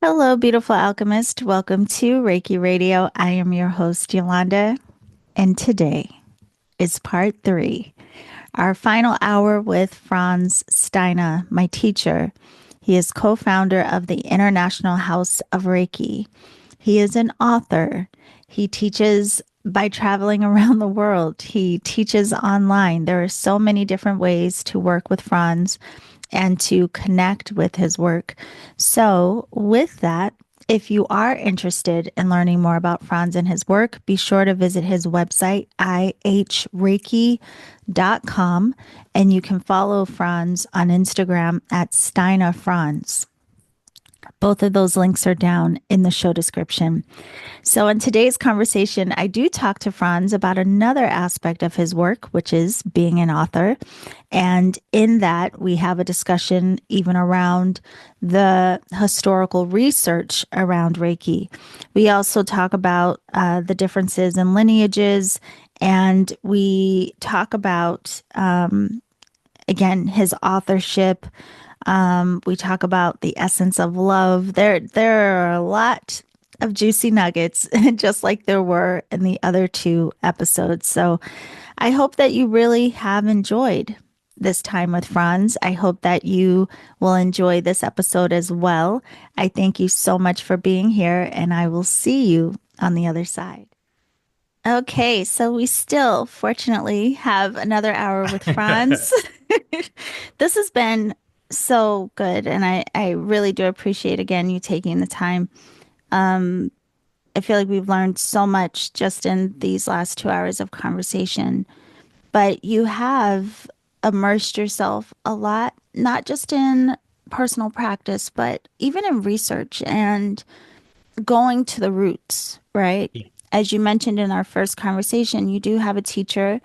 Hello, beautiful alchemist. Welcome to Reiki Radio. I am your host, Yolanda, and today is part three, our final hour with Frans Stiene, my teacher. He is co founder of the International House of Reiki. He is an author. He teaches by traveling around the world. He teaches online. There are so many different ways to work with Franz and to connect with his work. So, with that, if you are interested in learning more about Franz and his work, be sure to visit his website, ihreiki.com, and you can follow Franz on Instagram at Steiner Franz. Both of those links are down in the show description. So, in today's conversation, I do talk to Franz about another aspect of his work, which is being an author. And in that, we have a discussion even around the historical research around Reiki. We also talk about the differences in lineages, and we talk about, again, his authorship. We talk about the essence of love. There are a lot of juicy nuggets, just like there were in the other two episodes. So I hope that you really have enjoyed this time with Franz. I hope that you will enjoy this episode as well. I thank you so much for being here, and I will see you on the other side. Okay, so we still, fortunately, have another hour with Franz. This has been so good, and I really do appreciate again you taking the time. I feel like we've learned so much just in these last 2 hours of conversation, but you have immersed yourself a lot, not just in personal practice, but even in research and going to the roots, right? As you mentioned in our first conversation, you do have a teacher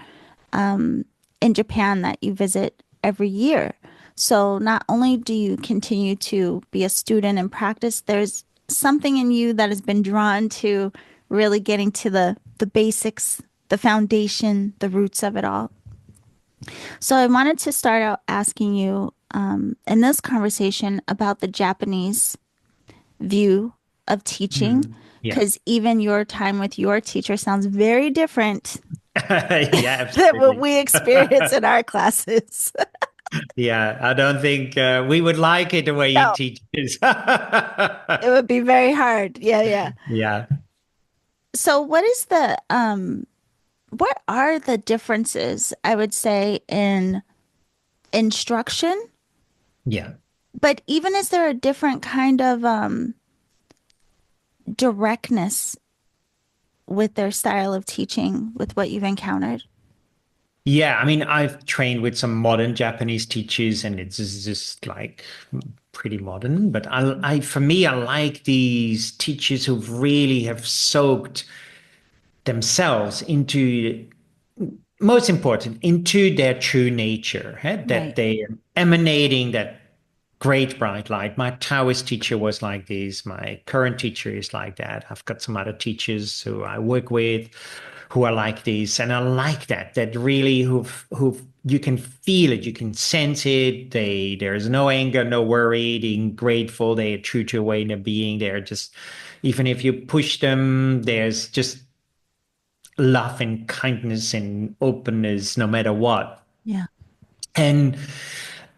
in Japan that you visit every year. So not only do you continue to be a student and practice, there's something in you that has been drawn to really getting to the basics, the foundation, the roots of it all. So I wanted to start out asking you in this conversation about the Japanese view of teaching, Yeah. because even your time with your teacher sounds very different Yeah, than what absolutely. we experience in our classes. Yeah, I don't think we would like it the way he No, teaches. it would be very hard. Yeah, yeah. Yeah, So what are the differences, I would say, in instruction? yeah. But even is there a different kind of directness with their style of teaching with what you've encountered? Yeah, I mean, I've trained with some modern Japanese teachers and it's just like pretty modern, but for me, I like these teachers who really have soaked themselves into most important into their true nature, that Right. they are emanating that great bright light. My Taoist teacher was like this. My current teacher is like that. I've got some other teachers who I work with who are like this, and I like that really who you can feel it, you can sense it. There's no anger, no worry, being grateful. They are true to a way in their being. They're just, even if you push them, there's just love and kindness and openness no matter what. Yeah. And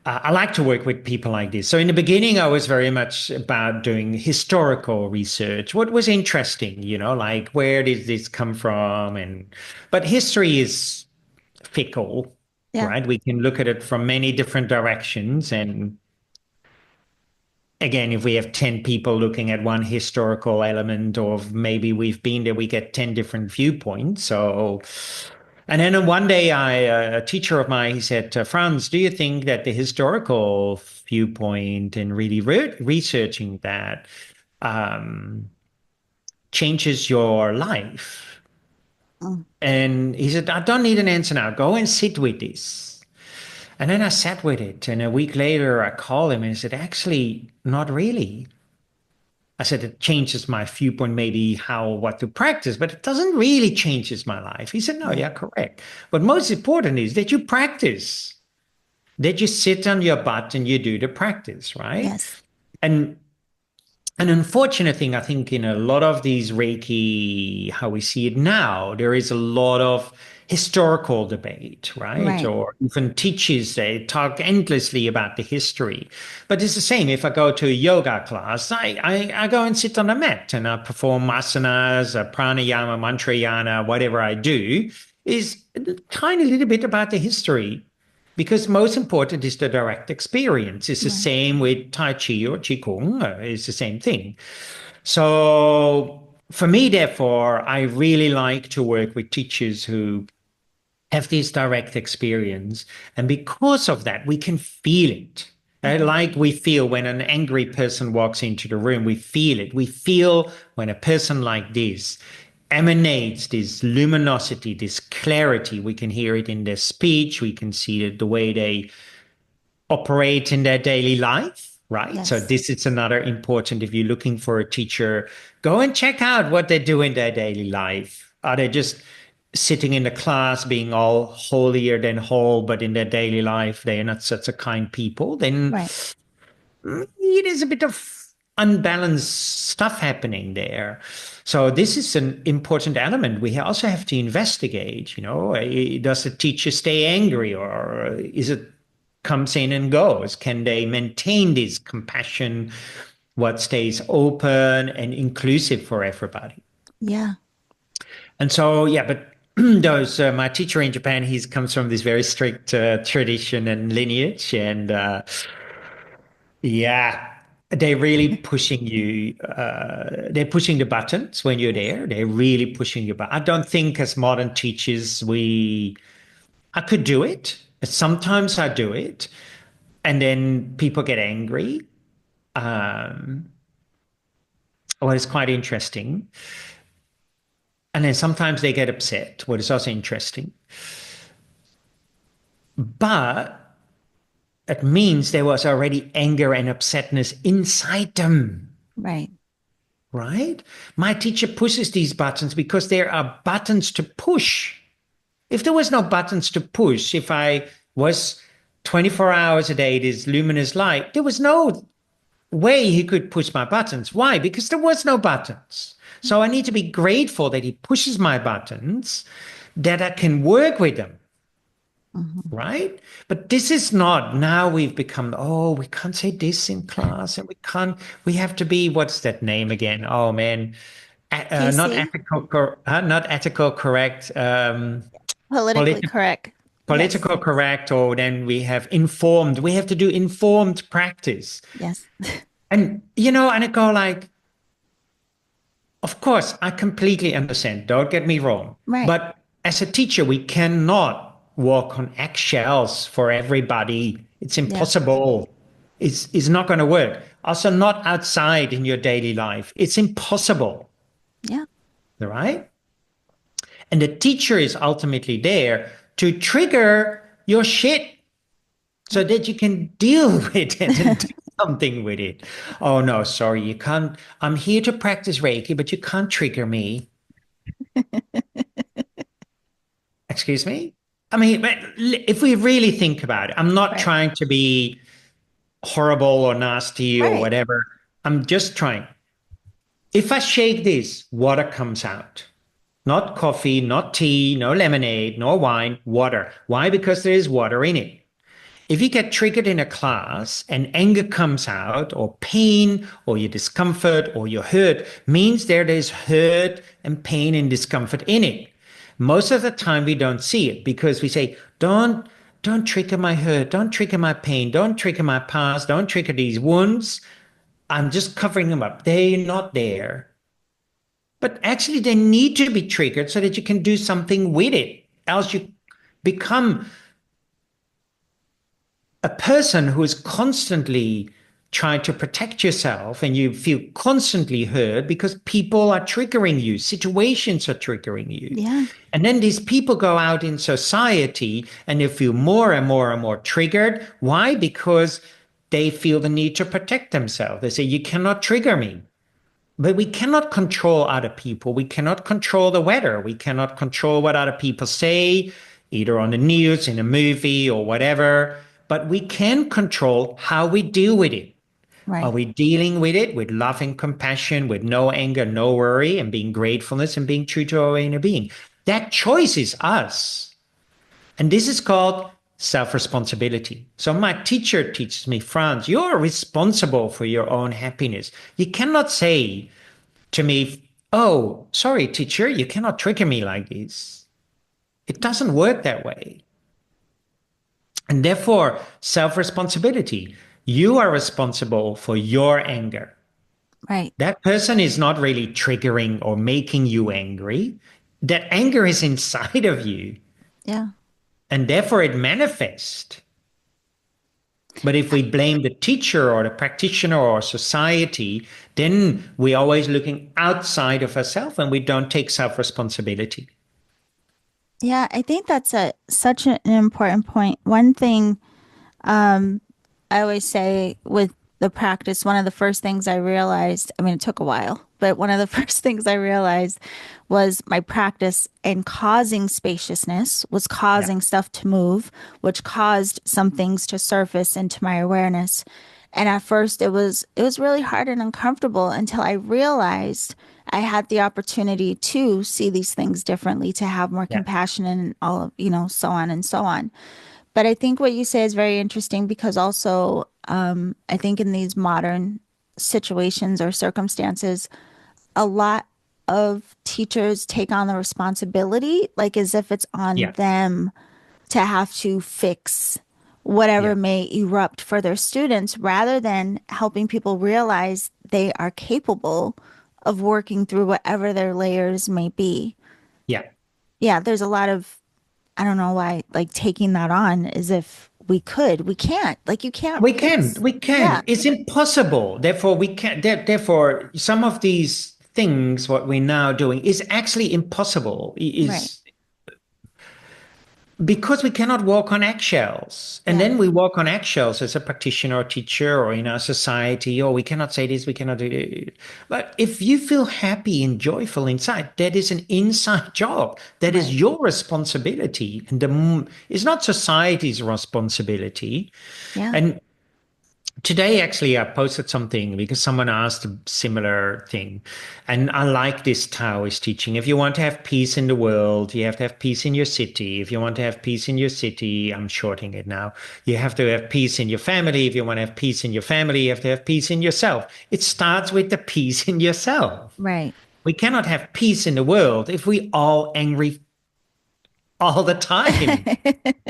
I like to work with people like this. So in the beginning, I was very much about doing historical research. What was interesting, like where did this come from? But history is fickle, Yeah. right? We can look at it from many different directions. And again, if we have 10 people looking at one historical element, or maybe we've been there, we get 10 different viewpoints. So, and then one day, a teacher of mine, he said, Franz, do you think that the historical viewpoint and really researching that um, changes your life? Mm. And he said, I don't need an answer now. Go and sit with this. And then I sat with it. And a week later, I called him and he said, actually, not really. I said it changes my viewpoint, maybe how what to practice, but it doesn't really changes my life. He said, no, Right. yeah, correct. But most important is that you practice, that you sit on your butt and you do the practice, right? Yes. And an unfortunate thing, I think, in a lot of these Reiki, how we see it now, there is a lot of historical debate, right? Right. Or even teachers, they talk endlessly about the history. But it's the same. If I go to a yoga class, I go and sit on a mat and I perform asanas, pranayama, mantrayana, whatever I do is a tiny little bit about the history. Because most important is the direct experience. It's the Right. same with Tai Chi or Qigong. It's the same thing. So for me, therefore, I really like to work with teachers who have this direct experience. And because of that, we can feel it. Mhm. Like we feel when an angry person walks into the room, we feel it. We feel when a person like this emanates this luminosity, this clarity. We can hear it in their speech. We can see it the way they operate in their daily life, right? So Yes. this is another important, if you're looking for a teacher, go and check out what they do in their daily life. Are they just sitting in the class being all holier than whole, but in their daily life, they are not such a kind people? Then Right. it is a bit of unbalanced stuff happening there. So this is an important element. We also have to investigate, does the teacher stay angry or is it comes in and goes? Can they maintain this compassion? What stays open and inclusive for everybody? Yeah. And so, yeah, but those my teacher in Japan, he comes from this very strict tradition and lineage, and yeah, they're really pushing you. They're pushing the buttons when you're Yes. there. They're really pushing you. But I don't think, as modern teachers, I could do it. Sometimes I do it, and then people get angry. Um, what is quite interesting. And then sometimes they get upset, what is also interesting. But it means there was already anger and upsetness inside them, Right. right? My teacher pushes these buttons because there are buttons to push. If there was no buttons to push, if I was 24 hours a day, this luminous light, there was no way he could push my buttons. Why? Because there was no buttons. So I need to be grateful that he pushes my buttons, that I can work with them, Mhm. right? But this is not, now we've become, oh, we can't say this in class and we have to be, what's that name again? Oh man, not PC, ethical, not ethical correct, politically politi- correct. Yes. political correct, or then we have informed, we have to do informed practice. Yes. And I go like, of course, I completely understand. Don't get me wrong. Right. But as a teacher, we cannot walk on eggshells for everybody. It's Yeah. impossible. It's not going to work. Also, not outside in your daily life. It's impossible, Yeah. right? And the teacher is ultimately there to trigger your shit so that you can deal with it and do something with it. Oh no, sorry, you can't. I'm here to practice Reiki, but you can't trigger me. Excuse me? I mean, if we really think about it, I'm not Right. trying to be horrible or nasty or Right. whatever. I'm just trying. If I shake this, water comes out. Not coffee, not tea, no lemonade, no wine, water. Why? Because there is water in it. If you get triggered in a class and anger comes out, or pain, or your discomfort, or your hurt, means there's hurt and pain and discomfort in it. Most of the time we don't see it because we say, don't trigger my hurt, don't trigger my pain, don't trigger my past, don't trigger these wounds. I'm just covering them up. They're not there. But actually they need to be triggered so that you can do something with it. Else you become a person who is constantly trying to protect yourself and you feel constantly hurt because people are triggering you, situations are triggering you. Yeah. And then these people go out in society and they feel more and more and more triggered. Why? Because they feel the need to protect themselves. They say, you cannot trigger me. But we cannot control other people. We cannot control the weather. We cannot control what other people say, either on the news, in a movie, or whatever. But we can control how we deal with it. Are Right. we dealing with it with love and compassion, with no anger, no worry, and being gratefulness and being true to our inner being? That choice is us. And this is called self-responsibility. So my teacher teaches me, Frans, you're responsible for your own happiness. You cannot say to me, oh, sorry, teacher, you cannot trigger me like this. It doesn't work that way. And therefore, self-responsibility. You are responsible for your anger. Right. That person is not really triggering or making you angry. That anger is inside of you, Yeah. and therefore it manifests. But if we blame the teacher or the practitioner or society, then we're always looking outside of ourselves and we don't take self-responsibility. Yeah, I think that's such an important point. One thing I always say with the practice, one of the first things I realized, I mean, it took a while, but one of the first things I realized was my practice in causing spaciousness was Yeah. causing stuff to move, which caused some things to surface into my awareness. And at first it was really hard and uncomfortable until I realized I had the opportunity to see these things differently, to have more Yeah. compassion and all of, so on and so on. But I think what you say is very interesting because also, I think in these modern situations or circumstances, a lot of teachers take on the responsibility, like as if it's on Yeah. them to have to fix whatever Yeah. may erupt for their students rather than helping people realize they are capable of working through whatever their layers may be. Yeah. Yeah, there's a lot of I don't know why, like taking that on as if we could. We can't. Like you can't We can, fix. we Yeah, can. It's impossible. Therefore, we can. Therefore, some of these things, what we're now doing, is actually impossible. right. Is because we cannot walk on eggshells, and Yeah, then we walk on eggshells as a practitioner or teacher or in our society. Or we cannot say this, we cannot do it. But if you feel happy and joyful inside, that is an inside job. That is right. your responsibility, and it's not society's responsibility. Yeah, And today, actually, I posted something because someone asked a similar thing. And I like this Taoist teaching. If you want to have peace in the world, you have to have peace in your city. If you want to have peace in your city, I'm shorting it now, you have to have peace in your family. If you want to have peace in your family, you have to have peace in yourself. It starts with the peace in yourself. right. We cannot have peace in the world if we all angry all the time,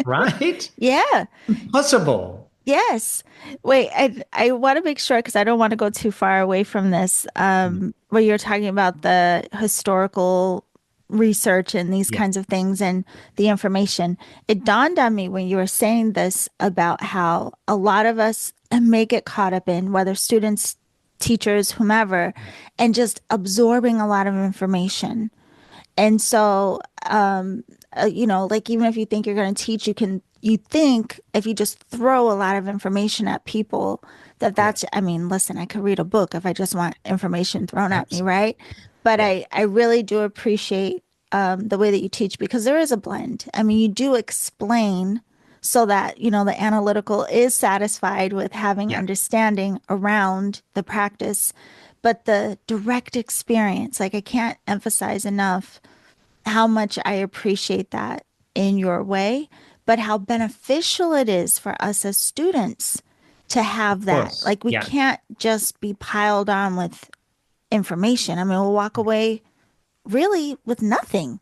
right? Yeah. Impossible. Yes. Wait, I want to make sure because I don't want to go too far away from this. Where you're talking about the historical research and these Yeah. kinds of things and the information. It dawned on me when you were saying this about how a lot of us may get caught up in whether students, teachers, whomever, and just absorbing a lot of information. And so, like even if you think you're going to teach, you think if you just throw a lot of information at people, Yeah. I mean, listen, I could read a book if I just want information thrown at me, Absolutely. right? But Yeah. I really do appreciate the way that you teach because there is a blend. I mean, you do explain so that, the analytical is satisfied with having Yeah. understanding around the practice, but the direct experience, like I can't emphasize enough how much I appreciate that in your way, but how beneficial it is for us as students to have Of that. course. Like we Yeah. can't just be piled on with information. I mean, we'll walk away really with nothing.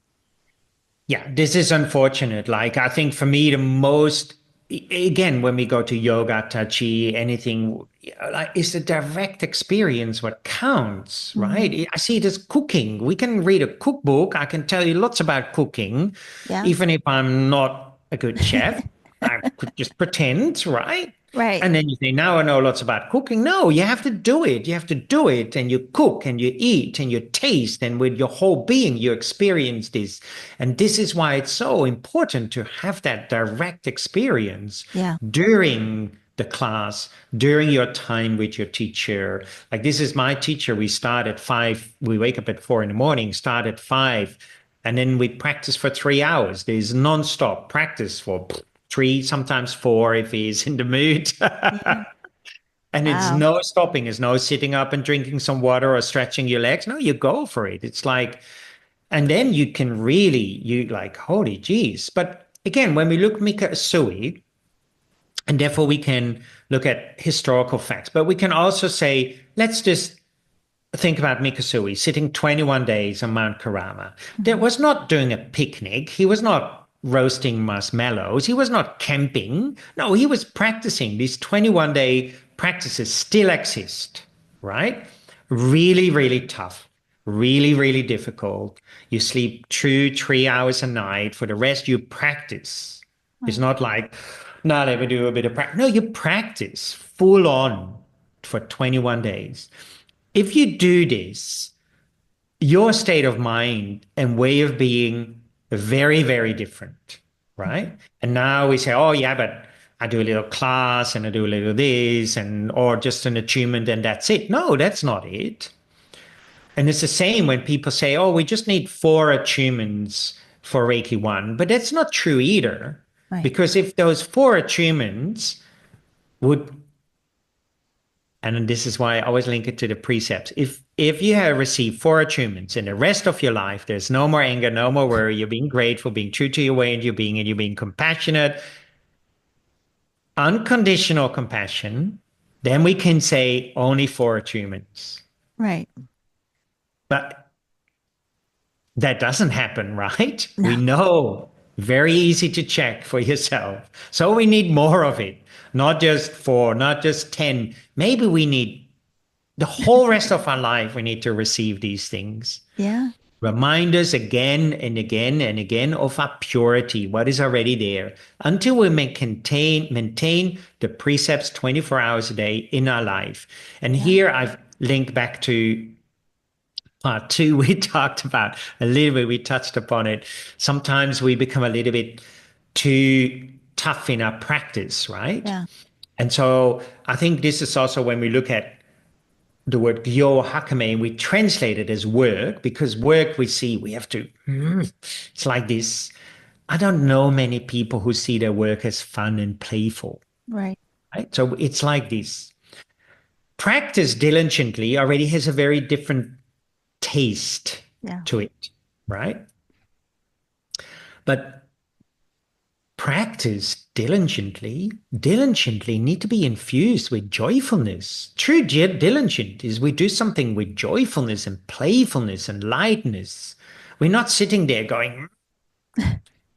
Yeah. This is unfortunate. Like, I think for me, the most, again, when we go to yoga, Tai Chi, anything, like, is the direct experience what counts, Hmm. right? I see it as cooking. We can read a cookbook. I can tell you lots about cooking, Yeah. even if I'm not a good chef. I could just pretend, right? Right. And then you say, now I know lots about cooking. No, you have to do it. You have to do it. And you cook and you eat and you taste. And with your whole being, you experience this. And this is why it's so important to have that direct experience Yeah. during the class, during your time with your teacher. Like, this is my teacher. We start at 5. We wake up at 4 in the morning, start at 5. And then we practice for 3 hours. There's nonstop practice for 3, sometimes 4 if he's in the mood. Yeah. And it's Wow. no stopping. It's no sitting up and drinking some water or stretching your legs. No, you go for it. It's like, and then you can really, you like, holy geez. But again, when we look Mika Usui, and therefore we can look at historical facts, but we can also say, let's just think about Mikasui sitting 21 days on Mount Karama. That Mhm. was not doing a picnic. He was not roasting marshmallows. He was not camping. No, he was practicing. These 21-day practices still exist, right? Really, really tough, really, really difficult. You sleep 2, 3 hours a night. For the rest, you practice. It's Right. not like, now let me do a bit of practice. No, you practice full on for 21 days. If you do this, your state of mind and way of being are very, very different, right? And now we say, oh yeah, but I do a little class and I do a little this and or just an attunement and that's it. No, that's not it. And it's the same when people say, oh, we just need 4 attunements for Reiki 1, but that's not true either. Right. Because if those 4 attunements would, and this is why I always link it to the precepts. If you have received 4 attunements in the rest of your life, there's no more anger, no more worry, you're being grateful, being true to your way and you're being compassionate, unconditional compassion, then we can say only 4 attunements. Right. But that doesn't happen, right? We No. know. Very easy to check for yourself. So we need more of it. Not just 4, not just 10. Maybe we need the whole rest of our life, we need to receive these things. Yeah. Remind us again and again and again of our purity, what is already there, until we maintain the precepts 24 hours a day in our life. And Yeah. here I've linked back to part 2. We talked about a little bit, we touched upon it. Sometimes we become a little bit too tough in our practice, right? Yeah. And so I think this is also when we look at the word gyo hakame, we translate it as work because work we see we have to, it's like this. I don't know many people who see their work as fun and playful, Right. right? So it's like this. Practice diligently already has a very different taste Yeah. to it, right? But practice diligently need to be infused with joyfulness. True diligent is we do something with joyfulness and playfulness and lightness. We're not sitting there going,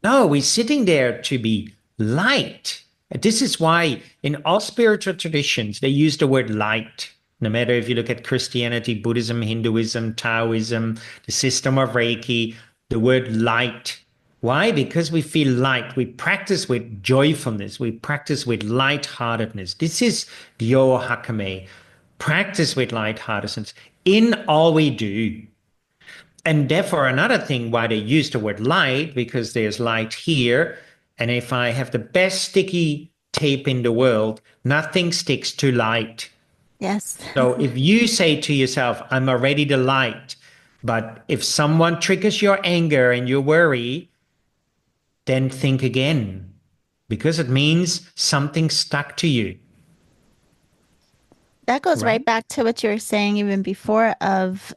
no, we're sitting there to be light. This is why in all spiritual traditions, they use the word light. No matter if you look at Christianity, Buddhism, Hinduism, Taoism, the system of Reiki, the word light. Why? Because we feel light. We practice with joyfulness. We practice with lightheartedness. This is Gyo Hakame. Practice with lightheartedness in all we do. And therefore, another thing why they use the word light, because there's light here. And if I have the best sticky tape in the world, nothing sticks to light. Yes. So if you say to yourself, I'm already the light, but if someone triggers your anger and your worry, then think again, because it means something stuck to you, That goes right? right back to what you were saying even before of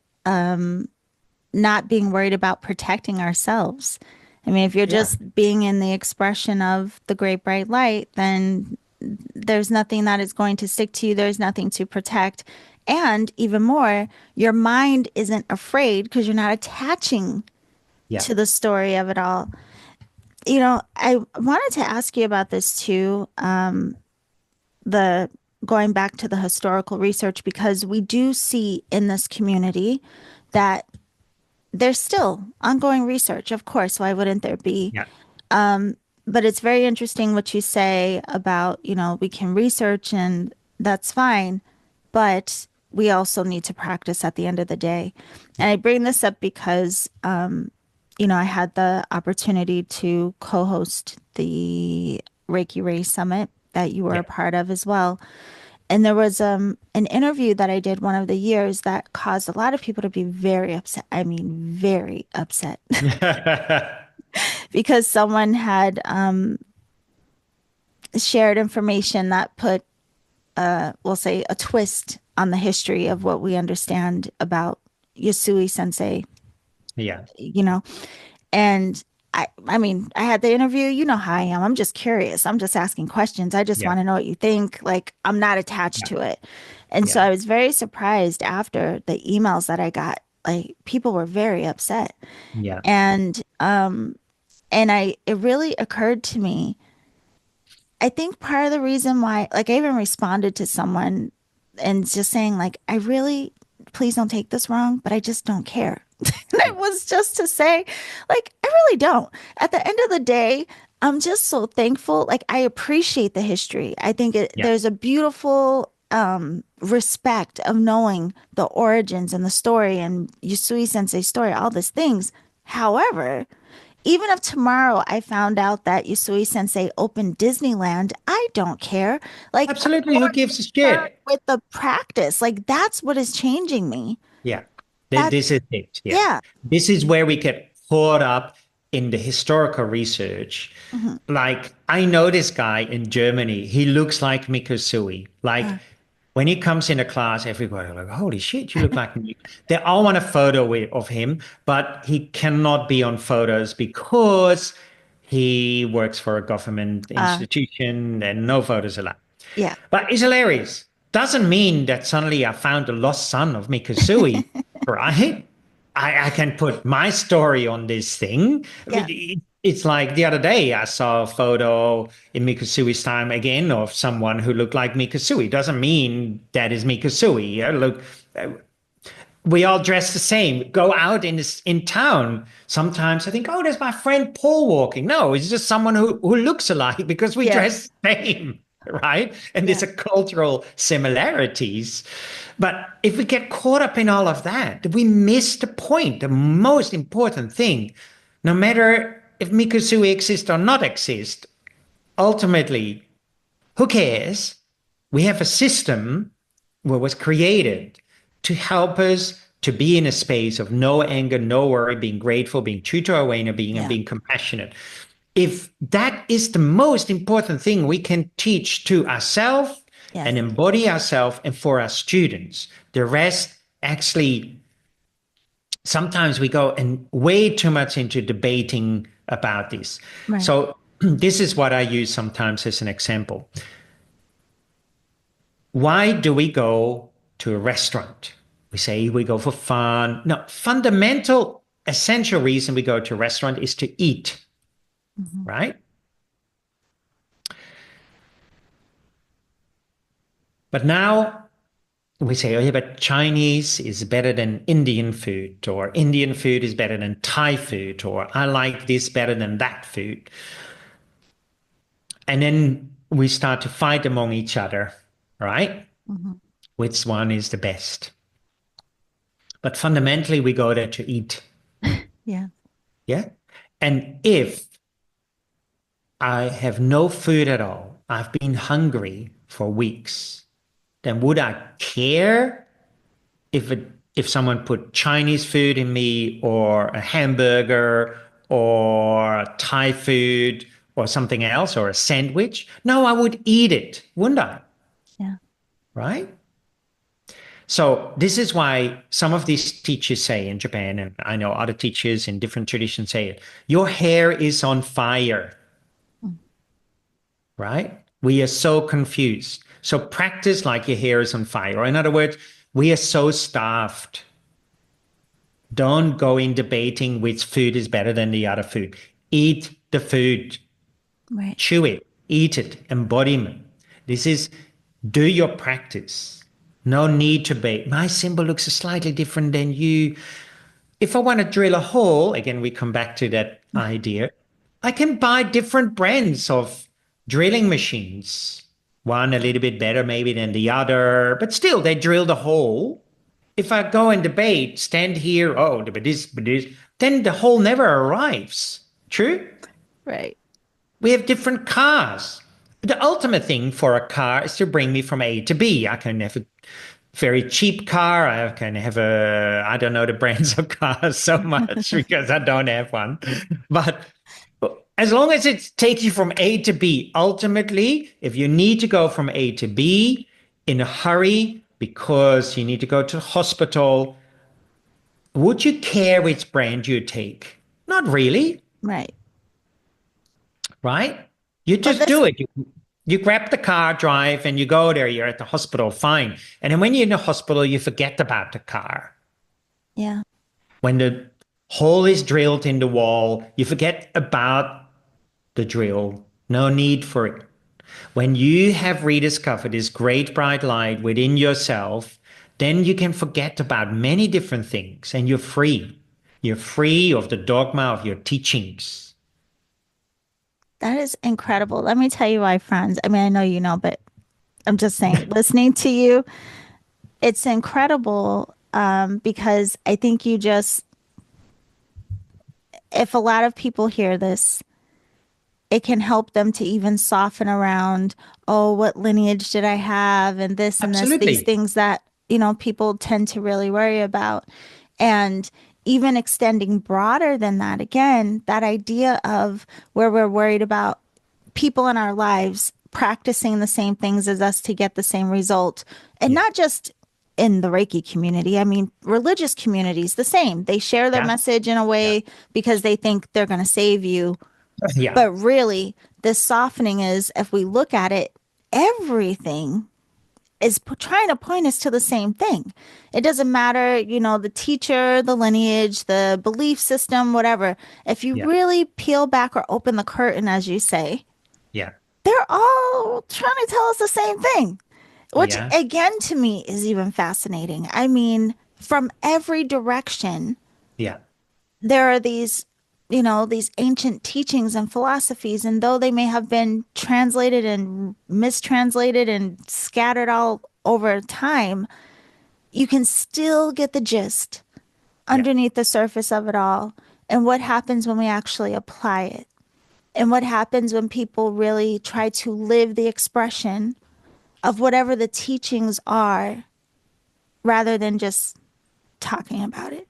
not being worried about protecting ourselves. I mean, if you're Yeah. just being in the expression of the great bright light, then there's nothing that is going to stick to you. There's nothing to protect. And even more, your mind isn't afraid because you're not attaching Yeah. to the story of it all. You know, I wanted to ask you about this too. The going back to the historical research, because we do see in this community that there's still ongoing research. Of course, why wouldn't there be? Yeah. But it's very interesting what you say about, we can research and that's fine, but we also need to practice at the end of the day. And I bring this up because, I had the opportunity to co-host the Reiki Ray Summit that you were a Yeah. part of as well. And there was an interview that I did one of the years that caused a lot of people to be very upset. I mean, very upset because someone had shared information that put we'll say, a twist on the history of what we understand about Usui sensei, Yeah. you know. And I mean, I had the interview. You know how I am. I'm just curious. I'm just asking questions. I just Yeah. want to know what you think. Like, I'm not attached Yeah. to it. And so Yeah. I was very surprised after the emails that I got. Like, people were very upset. Yeah. And it really occurred to me, I think part of the reason why, like, I even responded to someone and just saying, like, I really, please don't take this wrong, but I just don't care. And it Yeah. was just to say, like, I really don't. At the end of the day, I'm just so thankful. Like, I appreciate the history. I think Yeah. there's a beautiful respect of knowing the origins and the story and Yusui Sensei's story, all these things. However, even if tomorrow I found out that Usui Sensei opened Disneyland, I don't care. Like, I'm Absolutely. Who more gives a concerned shit? with the practice. Like, that's what is changing me. Yeah. That, This is it. Yeah. yeah. This is where we get caught up in the historical research. Hmm. Like, I know this guy in Germany. He looks like Mikosui. Like, Uh, when he comes into class, everybody like, holy shit, you look like me. They all want a photo of him, but he cannot be on photos because he works for a government uh, institution and no photos allowed. yeah. But it's hilarious. Doesn't mean that suddenly I found the lost son of Mikosui, right? I can put my story on this thing. I mean, Yeah. it's like the other day I saw a photo in Mikosui's time again of someone who looked like Mikosui. Doesn't mean that is Mikosui. Yeah? Look, uh, we all dress the same. Go out in town. Sometimes I think, oh, there's my friend Paul walking. No, it's just someone who looks alike because we Yeah. dress the same, right? And there's Yeah. a cultural similarities. But if we get caught up in all of that, we miss the point, the most important thing. No matter if Mikusui exists or not exist, ultimately, who cares? We have a system what was created to help us to be in a space of no anger, no worry, being grateful, being true to our inner being, and Yeah. being compassionate. If that is the most important thing we can teach to ourselves Yes. and embody ourselves and for our students, the rest actually sometimes we go and way too much into debating about this. Right. So this is what I use sometimes as an example. Why do we go to a restaurant? We say we go for fun. No, fundamental, essential reason we go to a restaurant is to eat, Hmm. right? But now we say, oh yeah, but Chinese is better than Indian food, or Indian food is better than Thai food, or I like this better than that food. And then we start to fight among each other, right? Hmm. Which one is the best? But fundamentally, we go there to eat. Yeah. Yeah. And if I have no food at all, I've been hungry for weeks, then would I care if someone put Chinese food in me or a hamburger or Thai food or something else or a sandwich? No, I would eat it, wouldn't I? Yeah. Right? So this is why some of these teachers say in Japan, and I know other teachers in different traditions say it, your hair is on fire, Mm. right? We are so confused. So practice like your hair is on fire. Or in other words, we are so starved. Don't go in debating which food is better than the other food. Eat the food, Right. chew it, eat it, embodiment. This is do your practice. No need to be. My symbol looks slightly different than you. If I want to drill a hole, again, we come back to that idea. I can buy different brands of drilling machines. One a little bit better, maybe, than the other, but still, they drill the hole. If I go and debate, stand here, oh, but this, then the hole never arrives. True? Right. We have different cars. The ultimate thing for a car is to bring me from A to B. I can have a very cheap car. I can have I don't know the brands of cars so much because I don't have one. But as long as it takes you from A to B, ultimately, if you need to go from A to B, in a hurry because you need to go to the hospital, would you care which brand you take? Not really, Right. right? You But just this, do it. You grab the car, drive, and you go there. You're at the hospital, fine. And then when you're in the hospital, you forget about the car. yeah, When the hole is drilled in the wall, you forget about the drill. No need for it. When you have rediscovered this great bright light within yourself, then you can forget about many different things and you're free. You're free of the dogma of your teachings. that is incredible. Let me tell you why, Franz. I mean, I know you know, but I'm just saying, listening to you, it's incredible because I think you just, if a lot of people hear this, it can help them to even soften around, oh, what lineage did I have? And this and this, these Absolutely. things that, people tend to really worry about. And even extending broader than that, again, that idea of where we're worried about people in our lives practicing the same things as us to get the same result. And Yeah. not just in the Reiki community. I mean, religious communities, the same. They share their Yeah. message in a Yeah. way because they think they're going to save you, Yeah. but really, this softening is, if we look at it, everything is trying to point us to the same thing. It doesn't matter, the teacher, the lineage, the belief system, whatever. If you Yeah. really peel back or open the curtain, as you say, Yeah. they're all trying to tell us the same thing, which Yeah. again to me is even fascinating. I mean, from every direction, Yeah. there are these ancient teachings and philosophies, and though they may have been translated and mistranslated and scattered all over time, you can still get the gist Yeah. underneath the surface of it all, and what happens when we actually apply it, and what happens when people really try to live the expression of whatever the teachings are rather than just talking about it.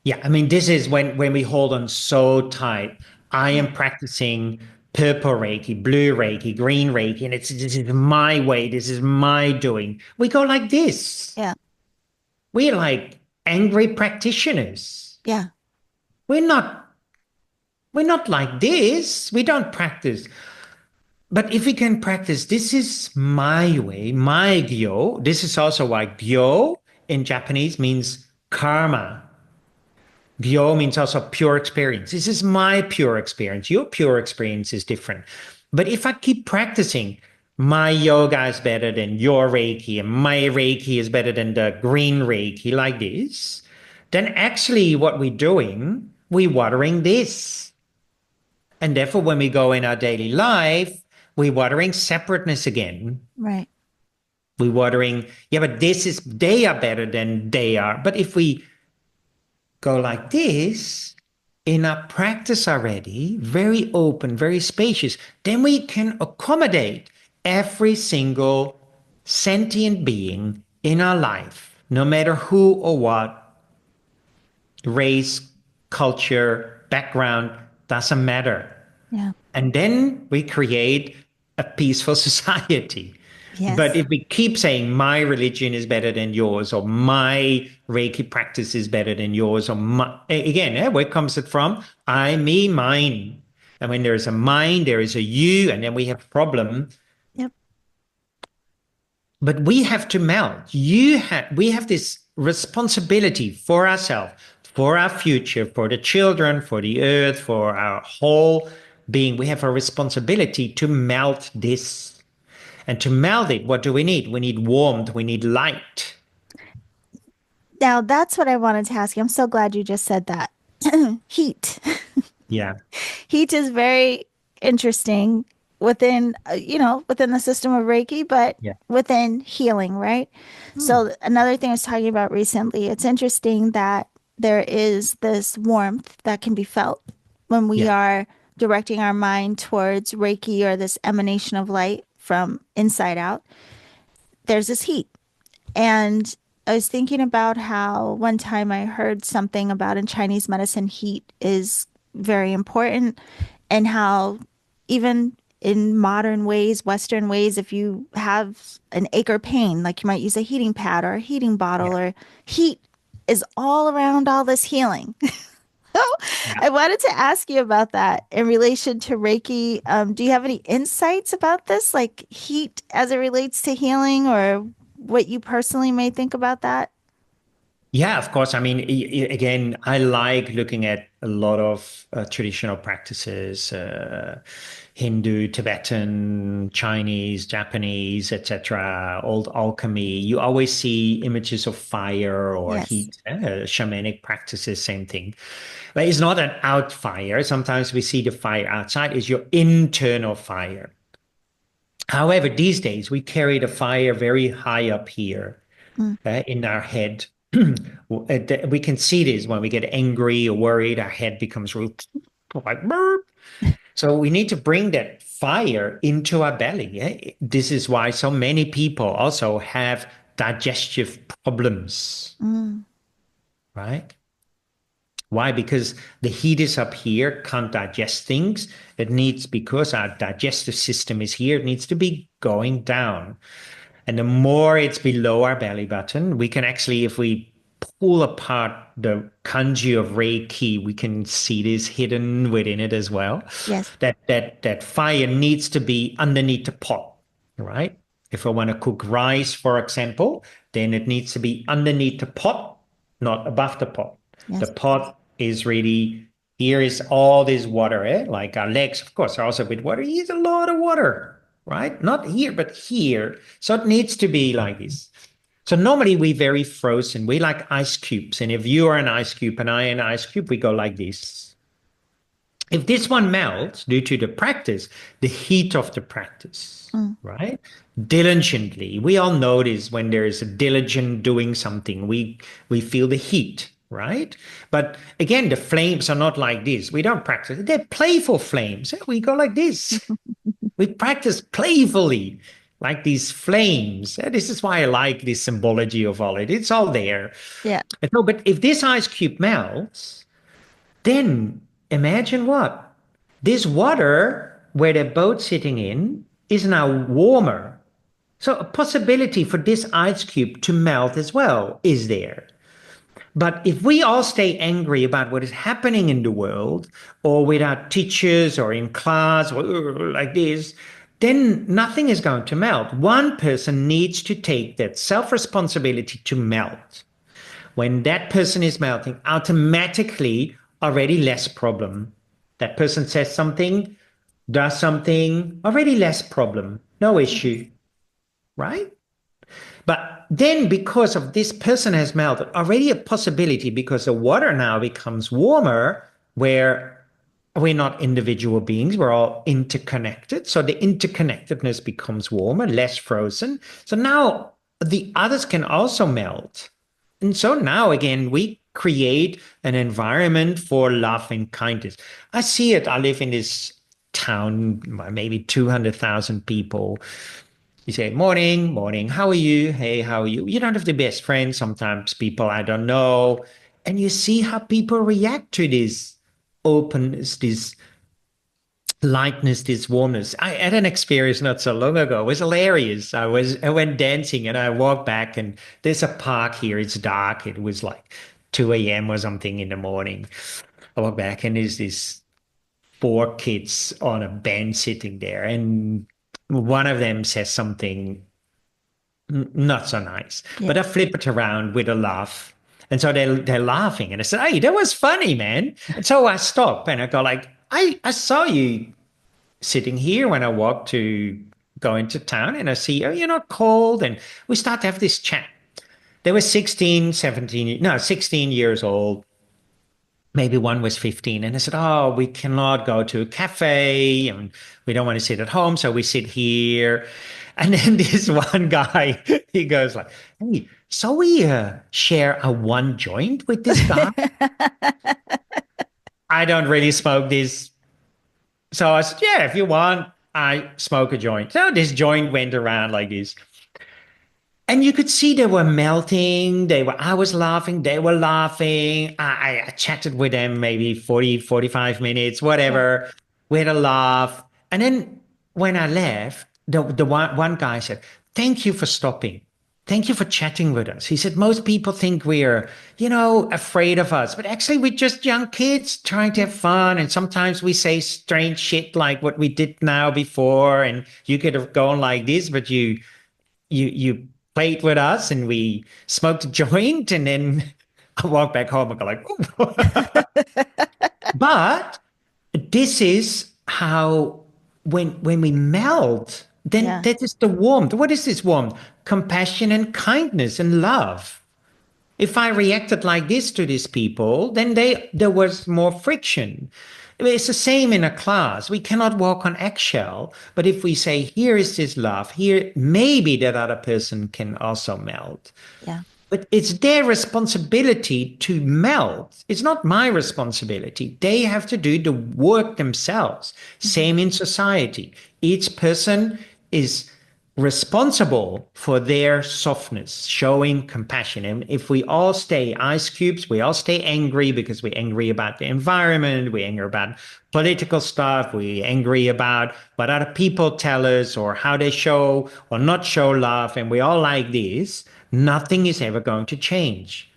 Yeah, I mean, this is when we hold on so tight. I Yeah. am practicing purple Reiki, blue Reiki, green Reiki, and it's this is my way, this is my doing. We go like this. Yeah. We're like angry practitioners. Yeah. We're not we're not like this. We don't practice. But if we can practice, this is my way, my gyo. This is also why gyo in Japanese means karma. Gyo means also pure experience. This is my pure experience. Your pure experience is different. But if I keep practicing, my yoga is better than your Reiki, and my Reiki is better than the green Reiki, like this, then actually what we're doing, we're watering this. And therefore, when we go in our daily life, we're watering separateness again. Right. We're watering, yeah, but this is, they are better than they are. But if we go like this in our practice already, very open, very spacious, then we can accommodate every single sentient being in our life, no matter who or what, race, culture, background, doesn't matter. Yeah. And then we create a peaceful society. But Yes. if we keep saying my religion is better than yours, or my Reiki practice is better than yours, or again, where comes it from? I, me, mine. And when there is a mine, there is a you, and then we have problem. Yep. But we have to melt. We have this responsibility for ourselves, for our future, for the children, for the earth, for our whole being. We have a responsibility to melt this. And to melt it, what do we need? We need warmth, we need light. Now, that's what I wanted to ask you. I'm so glad you just said that. Heat. Yeah. Heat is very interesting within, within the system of Reiki, but Yeah. within healing, right? Hmm. So, another thing I was talking about recently, it's interesting that there is this warmth that can be felt when we Yeah. are directing our mind towards Reiki or this emanation of light from inside out. There's this heat. And I was thinking about how one time I heard something about in Chinese medicine, heat is very important, and how even in modern ways, Western ways, if you have an ache or pain, like you might use a heating pad or a heating bottle, Yeah. or heat is all around all this healing. So Yeah. I wanted to ask you about that in relation to Reiki. Do you have any insights about this, like heat as it relates to healing, or what you personally may think about that? Yeah, of course. I mean, again, I like looking at a lot of traditional practices, Hindu, Tibetan, Chinese, Japanese, etc., old alchemy. You always see images of fire or Yes. heat, shamanic practices, same thing. But it's not an out fire. Sometimes we see the fire outside, it's your internal fire. However, these days we carry the fire very high up here Mm, in our head. We can see this when we get angry or worried, our head becomes real like burp. So we need to bring that fire into our belly. Yeah? This is why so many people also have digestive problems, mm, right? Why? Because the heat is up here, can't digest things. It needs, because our digestive system is here, it needs to be going down. And the more it's below our belly button, we can actually, if we pull apart the kanji of Reiki, we can see this hidden within it as well. yes. That fire needs to be underneath the pot, right? If I want to cook rice, for example, then it needs to be underneath the pot, not above the pot. The Yes. pot is really, here is all this water, eh? Like our legs, of course, are also with water. Here's a lot of water, right? Not here, but here. So it needs to be like this. So normally we very frozen. We like ice cubes. And if you are an ice cube and I an ice cube, we go like this. If this one melts due to the practice, the heat of the practice, Mm, right? Diligently, we all notice when there is a diligent doing something, we feel the heat, right? But again, the flames are not like this. We don't practice. They're playful flames. We go like this. We practice playfully, like these flames. This is why I like this symbology of all it. It's all there. yeah. No, but if this ice cube melts, then imagine what? This water where they're both sitting in is now warmer. So a possibility for this ice cube to melt as well is there. But if we all stay angry about what is happening in the world, or with our teachers, or in class, or like this, then nothing is going to melt. One person needs to take that self responsibility to melt. When that person is melting, automatically already less problem. That person says something, does something, already less problem, no issue, Yes. right? But then, because of this person has melted, already a possibility because the water now becomes warmer, where we're not individual beings, we're all interconnected. So the interconnectedness becomes warmer, less frozen. So now the others can also melt. And so now again, we create an environment for love and kindness. I see it. I live in this town, maybe 200,000 people. You say, morning, morning, how are you? Hey, how are you? You don't have the best friends. Sometimes people I don't know. And you see how people react to this openness, this lightness, this warmness. I had an experience not so long ago. It was hilarious. I went dancing and I walked back, and there's a park here. It's dark. It was like 2 a.m. or something in the morning. I walk back and there's this four kids on a bench sitting there. And one of them says something not so nice. Yeah. But I flip it around with a laugh. And so they're laughing. And I said, hey, that was funny, man. And so I stop and I go like, I saw you sitting here when I walk to go into town, and I see, oh, you're not cold. And we start to have this chat. They were 16, 17, no, 16 years old. Maybe one was 15. And I said, oh, we cannot go to a cafe and we don't want to sit at home. So we sit here. And then this one guy, he goes like, hey, so we share a one joint with this guy? I don't really smoke this. So I said, yeah, if you want, I smoke a joint. So this joint went around like this. And you could see they were melting. I was laughing. They were laughing. I chatted with them maybe 40, 45 minutes, Yeah. whatever. We had a laugh. And then when I left, the one guy said, "Thank you for stopping. Thank you for chatting with us." He said, "Most people think we're, afraid of us, but actually we're just young kids trying to Yeah. have fun. And sometimes we say strange shit like what we did now before, and you could have gone like this, but you played with us and we smoked a joint, and then I walked back home and go like, ooh." But this is how when we melt, then Yeah. that is the warmth. What is this warmth? Compassion and kindness and love. If I reacted like this to these people, then there was more friction. It's the same in a class. We cannot walk on eggshell. But if we say, here is this love, here, maybe that other person can also melt. Yeah. But it's their responsibility to melt. It's not my responsibility. They have to do the work themselves. Mhm. Same in society. Each person is responsible for their softness, showing compassion. And if we all stay ice cubes, we all stay angry because we're angry about the environment, we're angry about political stuff, we're angry about what other people tell us or how they show or not show love, and we all like this, nothing is ever going to change.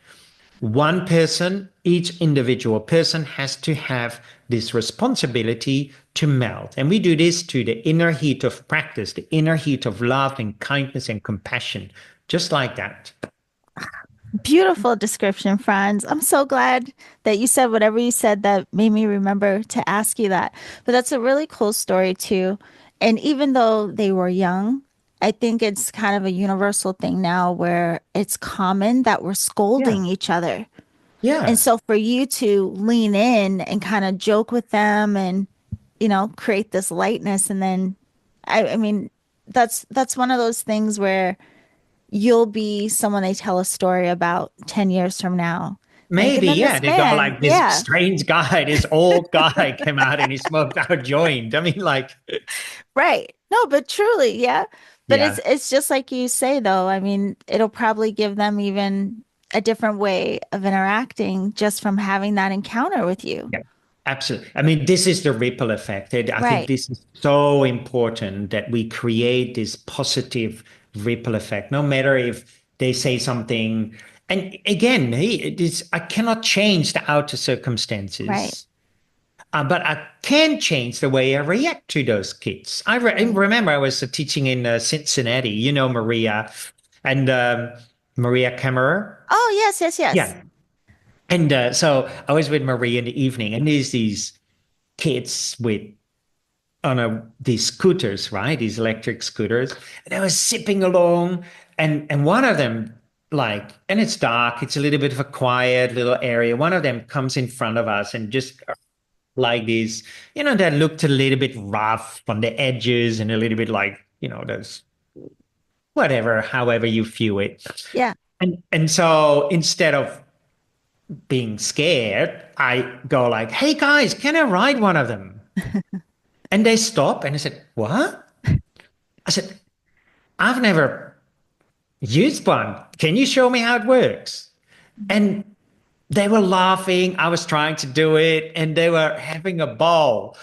One person, each individual person has to have this responsibility to melt. And we do this to the inner heat of practice, the inner heat of love and kindness and compassion, just like that. Beautiful description, Franz. I'm so glad that you said whatever you said that made me remember to ask you that. But that's a really cool story, too. And even though they were young, I think it's kind of a universal thing now where it's common that we're Yeah. scolding each other. And Yeah. so for you to lean in and kind of joke with them and, create this lightness, and then I mean, that's one of those things where you'll be someone they tell a story about 10 years from now. Like, and Maybe, then yeah. this They go man, like this yeah, strange guy, this old guy came out and he smoked out a joint. I mean, like, right. No, but truly, yeah. But it's yeah. it's just like you say though. I mean, it'll probably give them even a different way of interacting just from having that encounter with you. Yeah, absolutely. I mean, this is the ripple effect. I think Right. this is so important that we create this positive ripple effect, no matter if they say something. And again, hey, I cannot change the outer Right. circumstances, but I can change the way I react to those kids. I Right. remember I was teaching in Cincinnati, Maria and Maria Kemmerer. Oh, yes, yes, yes. Yeah. And so I was with Marie in the evening, and there's these kids with these scooters, right? These electric scooters, and I was zipping along, and one of them, like, and it's dark, it's a little bit of a quiet little area. One of them comes in front of us and just like this, that looked a little bit rough on the edges and a little bit like, those whatever, however you view it. Yeah. And so instead of being scared, I go like, "Hey guys, can I ride one of them?" And they stop and I said, "What?" I said, "I've never used one. Can you show me how it works?" And they were laughing. I was trying to do it and they were having a ball.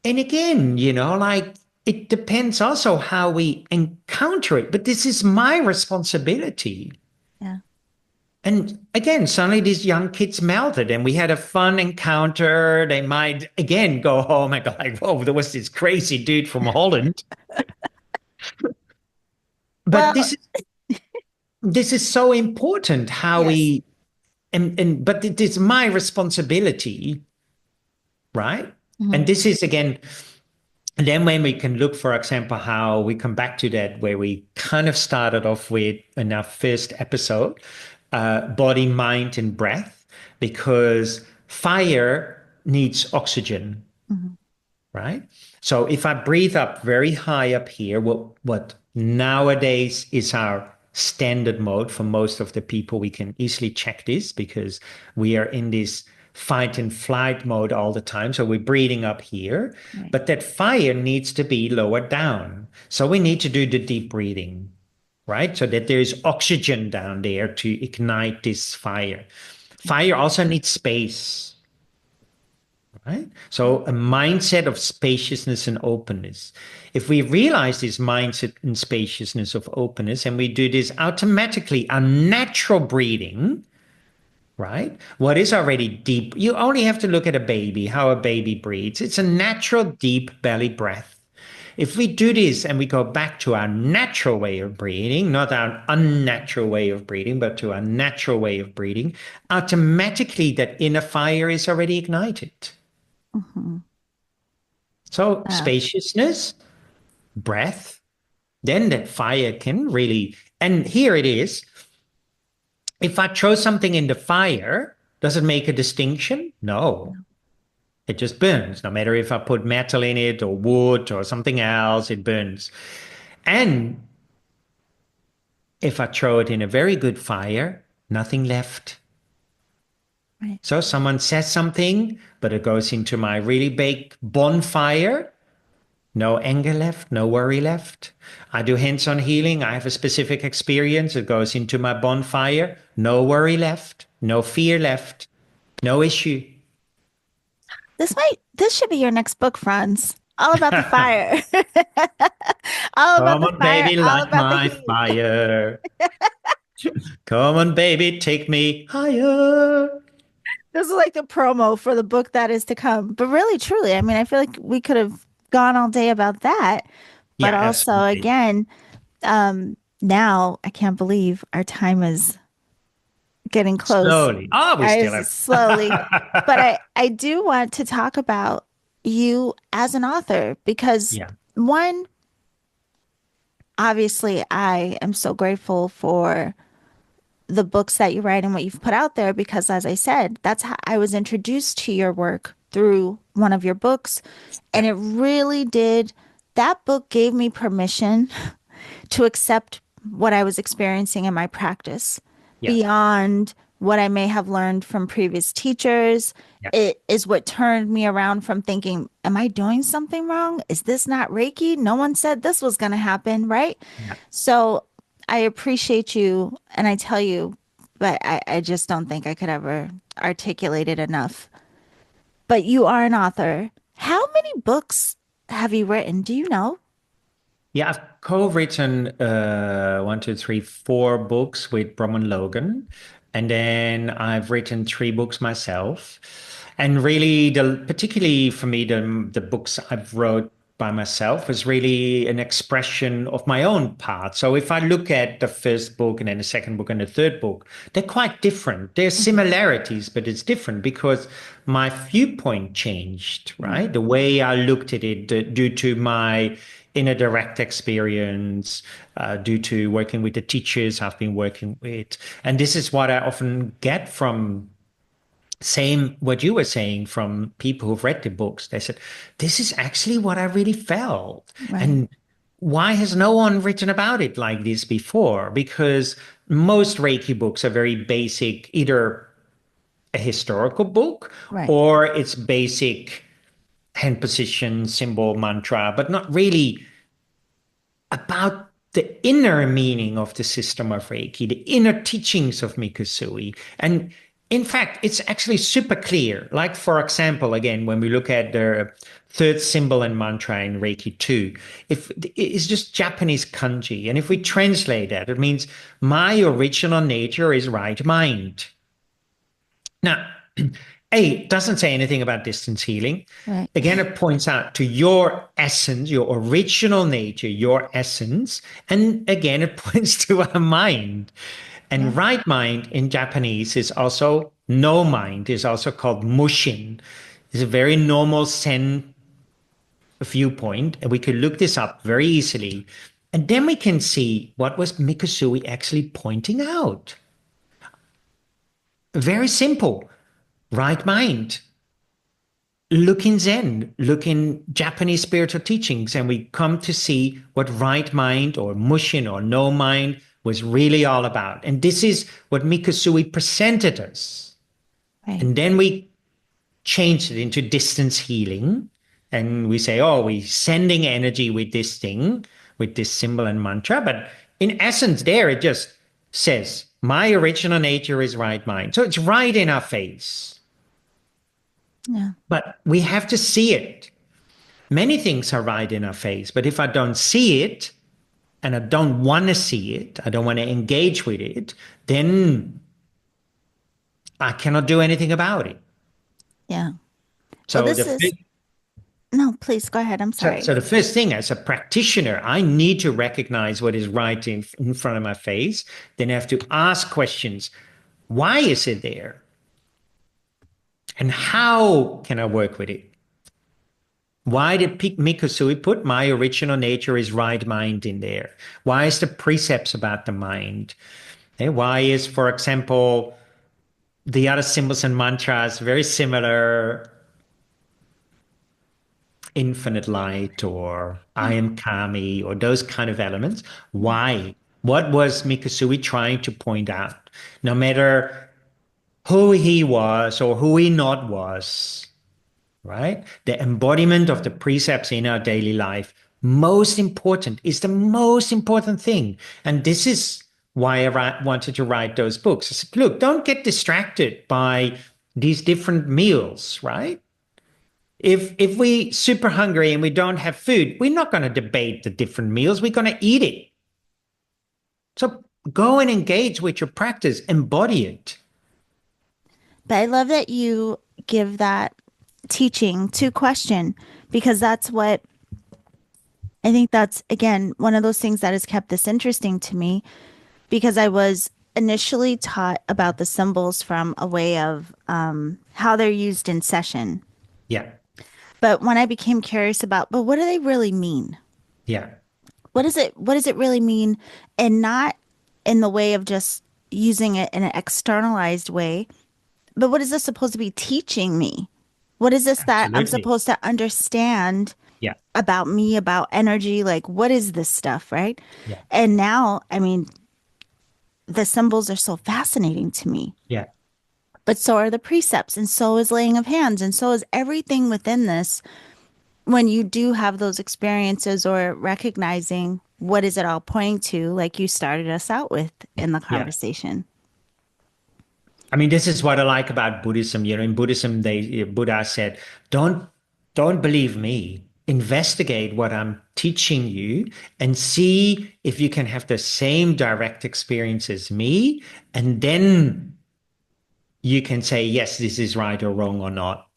And again, like it depends also how we encounter it, but this is my responsibility. Yeah. And again, suddenly these young kids melted and we had a fun encounter. They might again go home and go like, whoa, there was this crazy dude from Holland. But Well, this is so important how yes. we but it is my responsibility, right? Mhm. And this is again, and then when we can look, for example, how we come back to that, where we kind of started off with in our first episode, body, mind, and breath, because fire needs oxygen, Mhm. right? So if I breathe up very high up here, what nowadays is our standard mode for most of the people, we can easily check this because we are in this fight and flight mode all the time. So we're breathing up here, Right. but that fire needs to be lowered down. So we need to do the deep breathing, right? So that there's oxygen down there to ignite this fire. Fire also needs space. right? So a mindset of spaciousness and openness. If we realize this mindset and spaciousness of openness, and we do this automatically, our natural breathing, right? What is already deep? You only have to look at a baby, how a baby breathes. It's a natural deep belly breath. If we do this and we go back to our natural way of breathing, not our unnatural way of breathing, but to our natural way of breathing, automatically that inner fire is already ignited. Mm-hmm. So Yeah. spaciousness, breath, then that fire can really, and here it is. If I throw something in the fire, does it make a distinction? No. It just burns. No matter if I put metal in it or wood or something else, it burns. And if I throw it in a very good fire, nothing left. Right. So someone says something, but it goes into my really big bonfire. No anger left, no worry left. I do hands-on healing. I have a specific experience. It goes into my bonfire. No worry left, no fear left, no issue. This should be your next book, Franz. All about the fire. All about Come the on, fire, baby, all light about the my heat. fire. Come on, baby, take me higher. This is like the promo for the book that is to come. But really, truly, I mean, I feel like we could have gone all day about that. Yeah, But also, absolutely. again, now I can't believe our time is getting close. Slowly. Oh, we I still is have. slowly. But I do want to talk about you as an author because Yeah, one, obviously, I am so grateful for the books that you write and what you've put out there because, as I said, that's how I was introduced to your work through one of your books. And yeah, it really did, that book gave me permission to accept what I was experiencing in my practice yeah, beyond what I may have learned from previous teachers. yeah, It is what turned me around from thinking, am I doing something wrong? Is this not Reiki? No one said this was going to happen, right? yeah. So I appreciate you. And I tell you, but I just don't think I could ever articulate it enough. But you are an author. How many books have you written? Do you know? Yeah, I've co-written one, two, three, four books with Brahman Logan, and then I've written three books myself. And really, particularly for me, the books I've wrote by myself was really an expression of my own part. So if I look at the first book and then the second book and the third book, they're quite different. There's Mhm. similarities, but it's different because my viewpoint changed, Right. right? The way I looked at it due to my inner direct experience, due to working with the teachers I've been working with. And this is what I often get from same what you were saying from people who've read the books. They said, this is actually what I really felt. Right. And why has no one written about it like this before? Because most Reiki books are very basic, either a historical book Right. or it's basic hand position, symbol, mantra, but not really about the inner meaning of the system of Reiki, the inner teachings of Mikusui. And in fact, it's actually super clear. Like, for example, again, when we look at the third symbol and mantra in Reiki 2, if it's just Japanese kanji. And if we translate that, it means my original nature is right mind. Now, A doesn't say anything about distance healing. Right. Again, it points out to your essence, your original nature, your essence. And again, it points to our mind. And Yeah. right mind in Japanese is also no mind, is also called mushin. It's a very normal Zen viewpoint. And we could look this up very easily. And then we can see what was Mikusui actually pointing out. Very simple. Right mind. Look in Zen, look in Japanese spiritual teachings, and we come to see what right mind or mushin or no mind was really all about. And this is what Mikusui presented us. Right. And then we changed it into distance healing. And we say, oh, we're sending energy with this thing, with this symbol and mantra. But in essence, there it just says, my original nature is right mind. So it's right in our face. Yeah. But we have to see it. Many things are right in our face, but if I don't see it and I don't want to see it, I don't want to engage with it, then I cannot do anything about it. Yeah. Well, So this is, no, please go ahead. I'm sorry. so the first thing as a practitioner, I need to recognize what is right in front of my face. Then I have to ask questions. Why is it there? And how can I work with it? Why did Mikusui put my original nature is right mind in there? Why is the precepts about the mind? Why is, for example, the other symbols and mantras very similar? Infinite light or I Yeah. am Kami or those kind of elements. Why? What was Mikusui trying to point out? No matter who he was or who he not was, right? The embodiment of the precepts in our daily life, most important, is the most important thing. And this is why I wanted to write those books. I said, look, don't get distracted by these different meals, right? If we super hungry and we don't have food, we're not going to debate the different meals. We're going to eat it. So go and engage with your practice, embody it. But I love that you give that teaching to question because that's what I think that's, again, one of those things that has kept this interesting to me because I was initially taught about the symbols from a way of how they're used in session. Yeah, But when I became curious about, but what do they really mean? yeah, What does it really mean? And not in the way of just using it in an externalized way, but what is this supposed to be teaching me? What is this that I'm absolutely. supposed to understand Yeah, about me, about energy? Like, what is this stuff, right? yeah, And now, I mean, the symbols are so fascinating to me, yeah, but so are the precepts, and so is laying of hands, and so is everything within this. When you do have those experiences or recognizing what is it all pointing to, like you started us out with in the yeah. conversation. I mean, this is what I like about Buddhism. You know, in Buddhism, Buddha said, don't believe me. Investigate what I'm teaching you and see if you can have the same direct experience as me. And then you can say, yes, this is right or wrong or not.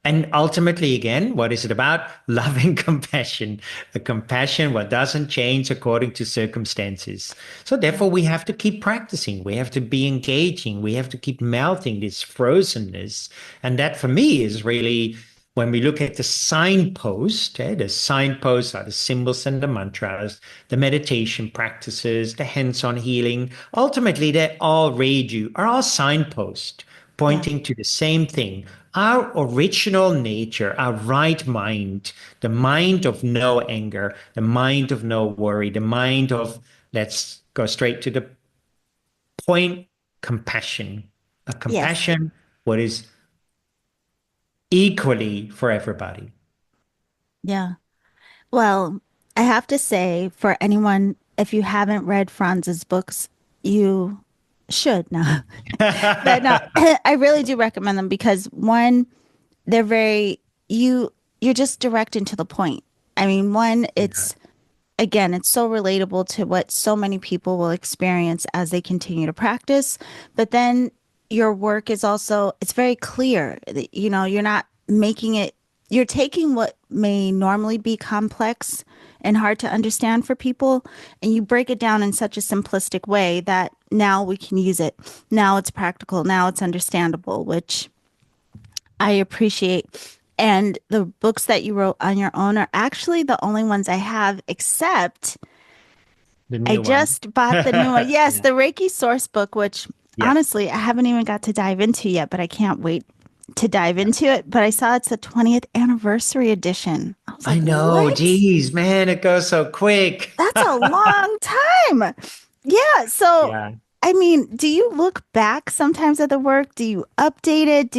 And ultimately, again, what is it about? Love and compassion. A compassion what doesn't change according to circumstances. So Yeah. therefore, we have to keep practicing. We have to be engaging. We have to keep melting this frozenness. And that for me is really when we look at the signposts are the symbols and the mantras, the meditation practices, the hands-on healing. Ultimately, they all read you, are all signposts Yeah. pointing to the same thing. Our original nature, our right mind, the mind of no anger, the mind of no worry, the mind of, let's go straight to the point, compassion. A Yes. compassion, what is equally for everybody. Yeah. Well, I have to say, for anyone, if you haven't read Franz's books, you should now. But no, I really do recommend them because one, they're very you're just direct and to the point. I mean, one, Yeah, it's again, it's so relatable to what so many people will experience as they continue to practice. But then your work is also, it's very clear. You know, you're not making it, you're taking what may normally be complex and hard to understand for people, and you break it down in such a simplistic way that now we can use it. Now it's practical. Now it's understandable, which I appreciate. And the books that you wrote on your own are actually the only ones I have, except the I new one. just bought the new one. Yes, Yeah. the Reiki Sourcebook, which Yeah. honestly I haven't even got to dive into yet, but I can't wait to dive into it. But I saw it's the 20th anniversary edition. I was I like, know, what? geez, man, it goes so quick. That's a long time. Yeah. So, Yeah. I mean, do you look back sometimes at the work? Do you update it?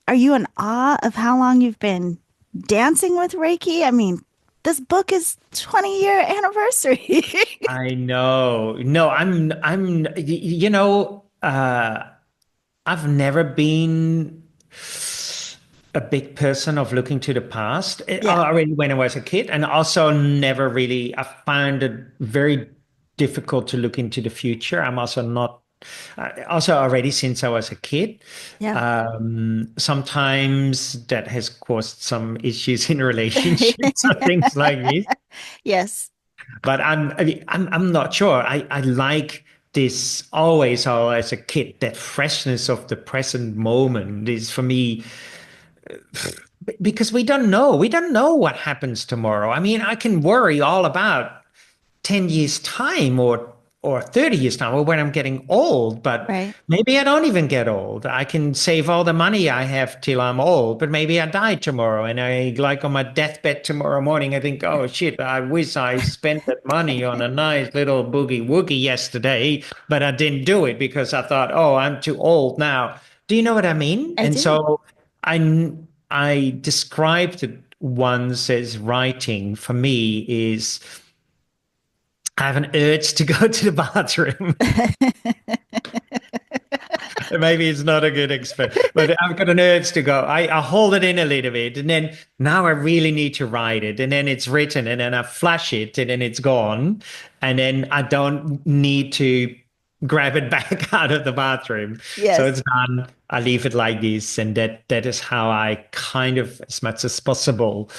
Are you in awe of how long you've been dancing with Reiki? I mean, this book is 20-year anniversary. I know. No, you know, I've never been a big person of looking to the past Yeah. already when I was a kid, and also never really. I found it very difficult to look into the future. I'm also not. Also already since I was a kid. Yeah. Sometimes that has caused some issues in relationships or things like this. Yes. But I'm not sure. I like this always, or as a kid, that freshness of the present moment is for me because we don't know. We don't know what happens tomorrow. I mean, I can worry all about 10 years time or 30 years time or when I'm getting old, but Right. maybe I don't even get old. I can save all the money I have till I'm old, but maybe I die tomorrow and I like on my deathbed tomorrow morning, I think, oh shit, I wish I spent that money on a nice little boogie woogie yesterday, but I didn't do it because I thought, oh, I'm too old now. Do you know what I mean? I And do. so I described it once as writing for me is I have an urge to go to the bathroom. Maybe it's not a good expression, but I've got an urge to go. I hold it in a little bit, and then now I really need to write it, and then it's written, and then I flash it, and then it's gone, and then I don't need to grab it back out of the bathroom. So Yes. it's done. I leave it like this, and that is how I kind of, as much as possible,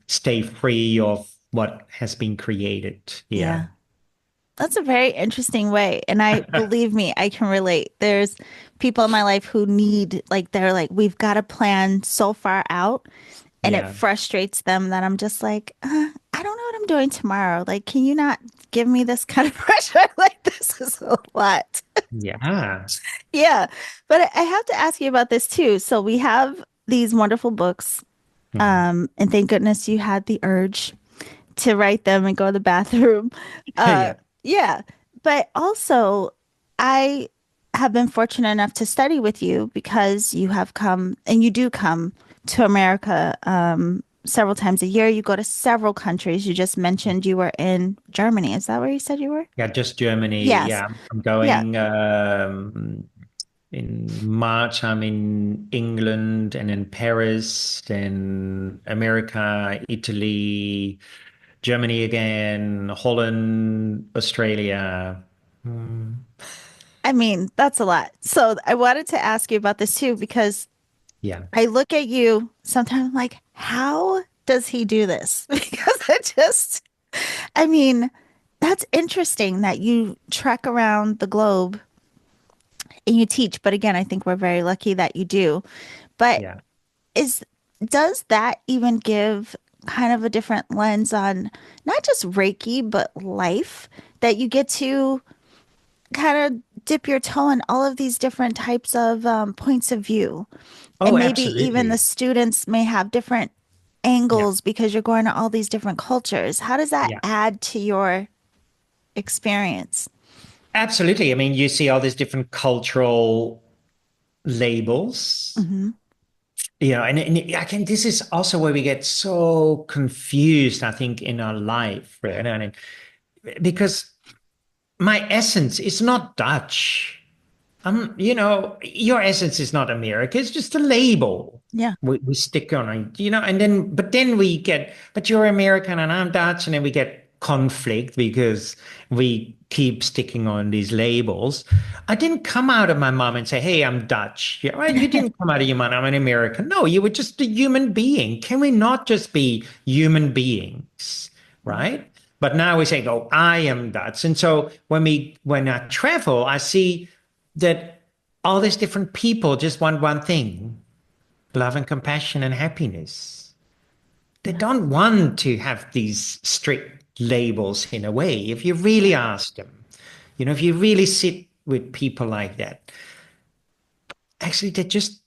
stay free of what has been created. Yeah. Yeah. That's a very interesting way. And I believe me, I can relate. There's people in my life who need, like, they're like, we've got to plan so far out. And it Yeah. frustrates them that I'm just like, I don't know what I'm doing tomorrow. Like, can you not give me this kind of pressure? Like, this is a lot. Yeah. Yeah. But I have to ask you about this too. So we have these wonderful books. Mhm. And thank goodness you had the urge to write them and go to the bathroom. Uh, Yeah. yeah. But also, I have been fortunate enough to study with you because you have come and you do come to America several times a year. You go to several countries. You just mentioned you were in Germany. Is that where you said you were? Yeah, just Germany. Yes. Yeah, I'm Yeah. going in March. I'm in England and in Paris, then America, Italy, Germany again, Holland, Australia. Hmm. I mean, that's a lot. So I wanted to ask you about this too because Yeah. I look at you sometimes I'm like, how does he do this? Because I mean, that's interesting that you trek around the globe and you teach. But again, I think we're very lucky that you do. But Yeah. is does that even give kind of a different lens on not just Reiki, but life that you get to kind of dip your toe in all of these different types of points of view? Oh, And maybe even the absolutely. students may have different Yeah. angles because you're going to all these different cultures. How does that Yeah. add to your experience? Absolutely. I mean, you see all these different cultural labels. Hmm. And again, this is also where we get so confused, I think, in our life, right? And because my essence is not Dutch. Your essence is not America. It's just a label Yeah. we stick on it, but then but you're American and I'm Dutch, and then we get conflict because we keep sticking on these labels. I didn't come out of my mom and say, hey, I'm Dutch. Yeah, right. You didn't come out of your mom, I'm an American. No, you were just a human being. Can we not just be human beings? Right. But now we say, oh, I am Dutch. And so when I travel, I see that all these different people just want one thing: love and compassion and happiness. They Yeah. don't want to have these strict labels in a way. If you really Yeah. ask them, if you really sit with people like that, actually, they just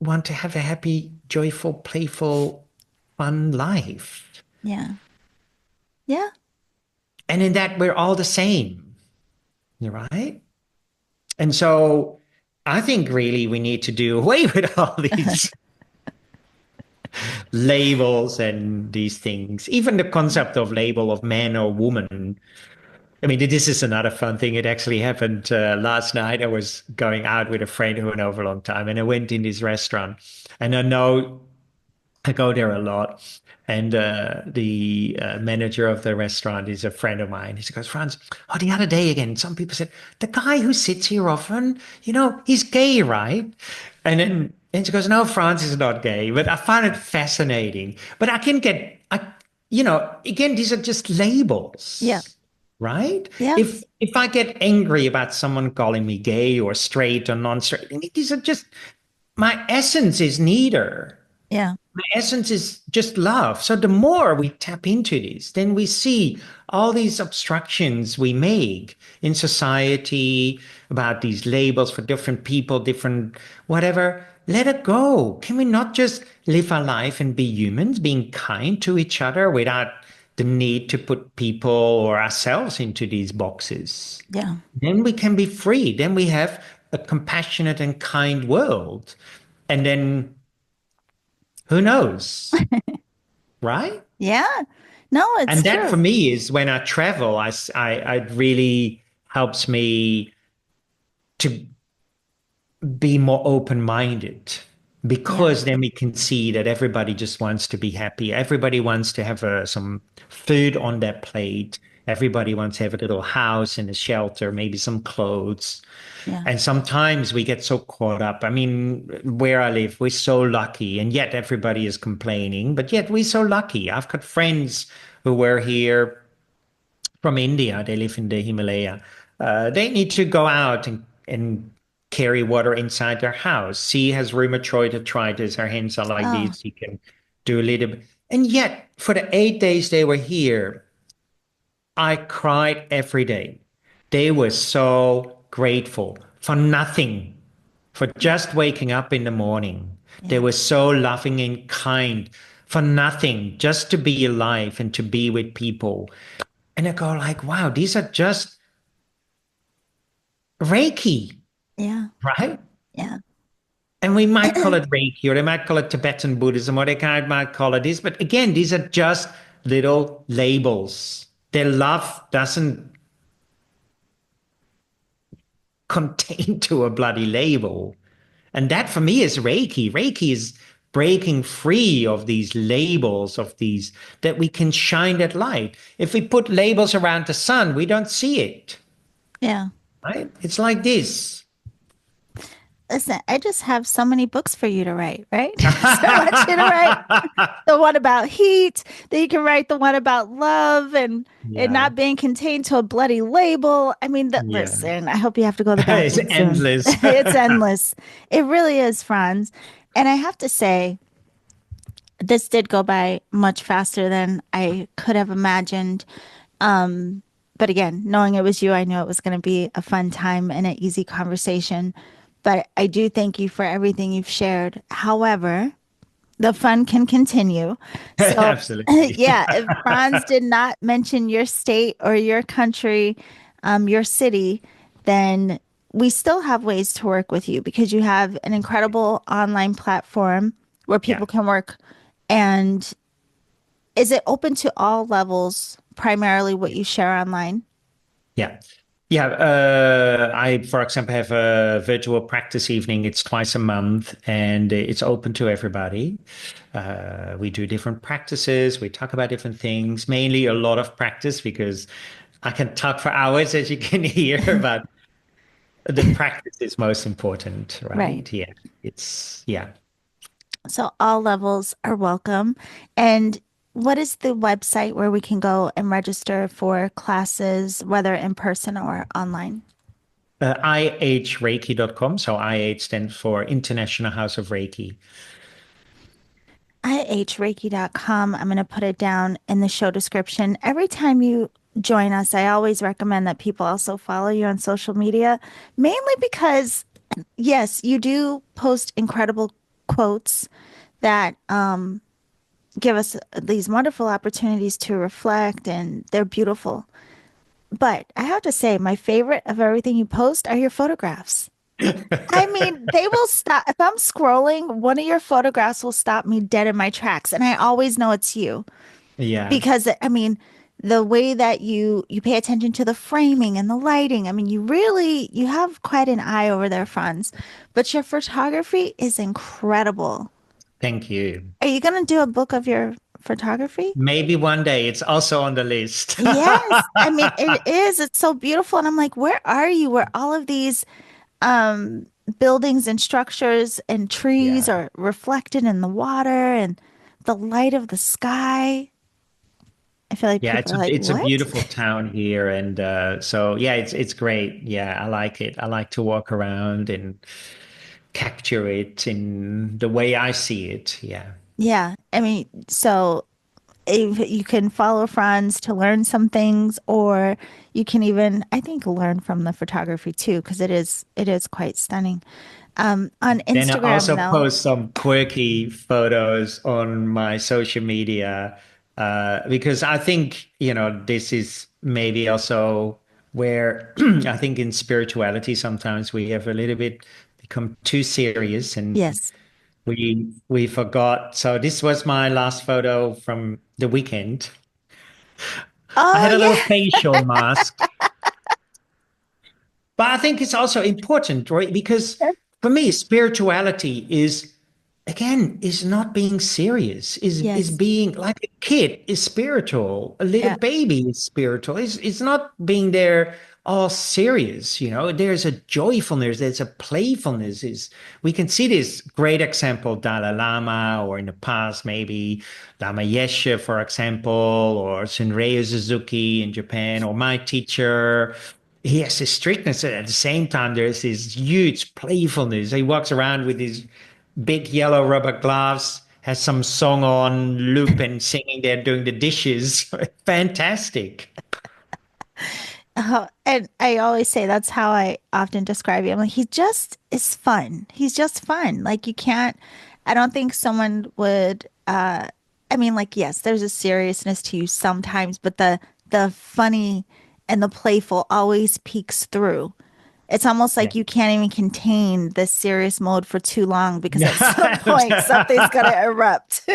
want to have a happy, joyful, playful, fun life. Yeah. Yeah. And in that, we're all the same, right? And so I think really we need to do away with all these labels and these things. Even the concept of label of man or woman. I mean, this is another fun thing. It actually happened last night. I was going out with a friend who I know for a long time, and I went in this restaurant. And I know I go there a lot. And the manager of the restaurant is a friend of mine. He goes, Frans, oh, the other day again, some people said, the guy who sits here often, he's gay, right? And she goes, no, Frans is not gay. But I find it fascinating. But again, these are just Yeah. labels, right? Yeah. If I get angry about someone calling me gay or straight or non-straight, these are just my essence is neither. Yeah. My essence is just love. So the more we tap into this, then we see all these obstructions we make in society about these labels for different people, different whatever. Let it go. Can we not just live our life and be humans, being kind to each other without the need to put people or ourselves into these boxes? Yeah. Then we can be free. Then we have a compassionate and kind world. And then who knows? Right? Yeah. No, it's And that true. for me is when I travel, it really helps me to be more open-minded Yeah. because then we can see that everybody just wants to be happy. Everybody wants to have some food on their plate. Everybody wants to have a little house and a shelter, maybe some clothes. Yeah. And sometimes we get so caught up. I mean, where I live, we're so lucky, and yet everybody is complaining, but yet we're so lucky. I've got friends who were here from India. They live in the Himalaya. They need to go out and carry water inside their house. She has rheumatoid arthritis. Her hands are like Oh, these. She can do a little bit. And yet, for the 8 days they were here, I cried every day. They were so grateful for nothing, for just waking up in the morning. They yeah. were so loving and kind for nothing, just to be alive and to be with people. And I go like, wow, these are just Reiki, Yeah. right? Yeah. And we might call it Reiki, or they might call it Tibetan Buddhism, or might call it this. But again, these are just little labels. Their love doesn't contain to a bloody label. And that for me is Reiki. Reiki is breaking free of these labels, of these that we can shine that light. If we put labels around the sun, we don't see it, Yeah. right? It's like this. Listen, I just have so many books for you to write, right? So I want you to write the one about heat, then you can write the one about love and it Yeah, not being contained to a bloody label. I mean, yeah. listen, I hope you have to go to the It's bathroom soon. endless. It's endless. It really is, Franz. And I have to say, this did go by much faster than I could have imagined. But again, knowing it was you, I knew it was going to be a fun time and an easy conversation. But I do thank you for everything you've shared. However, the fun can continue. So, Absolutely. yeah, if Franz did not mention your state or your country, your city, then we still have ways to work with you because you have an incredible online platform where Yeah. people can work. And is it open to all levels, primarily what you share online? Yeah. Yeah. I, for example, have a virtual practice evening. It's twice a month and it's open to everybody. We do different practices. We talk about different things, mainly a lot of practice because I can talk for hours, as you can hear, but the practice is most important, Right. right? Yeah. Yeah. So all levels are welcome. And what is the website where we can go and register for classes, whether in person or online? IHReiki.com. So IH stands for International House of Reiki. iHreiki.com. I'm going to put it down in the show description. Every time you join us, I always recommend that people also follow you on social media, mainly because, yes, you do post incredible quotes that give us these wonderful opportunities to reflect, and they're beautiful. But I have to say, my favorite of everything you post are your photographs. I mean, they will stop. If I'm scrolling, one of your photographs will stop me dead in my tracks. And I always know it's you Yeah. because, I mean, the way that you pay attention to the framing and the lighting. I mean, you have quite an eye over there, Franz. But your photography is incredible. Thank you. Are you going to do a book of your photography? Maybe one day. It's also on the list. Yes. I mean, it is. It's so beautiful. And I'm like, where are you? Where all of these um buildings and structures and trees Yeah. are reflected in the water and the light of the sky. I feel like Yeah, people are like, it's a what? beautiful town here, and so yeah, it's great. Yeah, I like it. I like to walk around and capture it in the way I see it. Yeah. Yeah. I mean, so if you can follow Franz to learn some things, or you can even, I think, learn from the photography too, because it is quite stunning. On Then I Instagram also though, post some quirky photos on my social media because I think, this is maybe also where I think in spirituality sometimes we have a little bit become too serious and yes. we forgot. So this was my last photo from the weekend. I Oh had a little yeah. facial mask. But I think it's also important, right? Because for me, spirituality is again is not being serious, is Yes. being like a kid is spiritual, a little Yeah. baby is spiritual. It's not being there all serious, There's a joyfulness, there's a playfulness. Is we can see this great example, Dalai Lama, or in the past, maybe Lama Yeshe, for example, or Sunryu Suzuki in Japan, or my teacher. He has this strictness, and at the same time, there's this huge playfulness. He walks around with his big yellow rubber gloves, has some song on loop and singing there doing the dishes. Fantastic. And I always say that's how I often describe him. Like he just is fun. He's just fun. Like you can't, I don't think someone would I mean like yes, there's a seriousness to you sometimes, but the funny and the playful always peeks through. It's almost Yeah. like you can't even contain the serious mode for too long because at some point something's gonna erupt.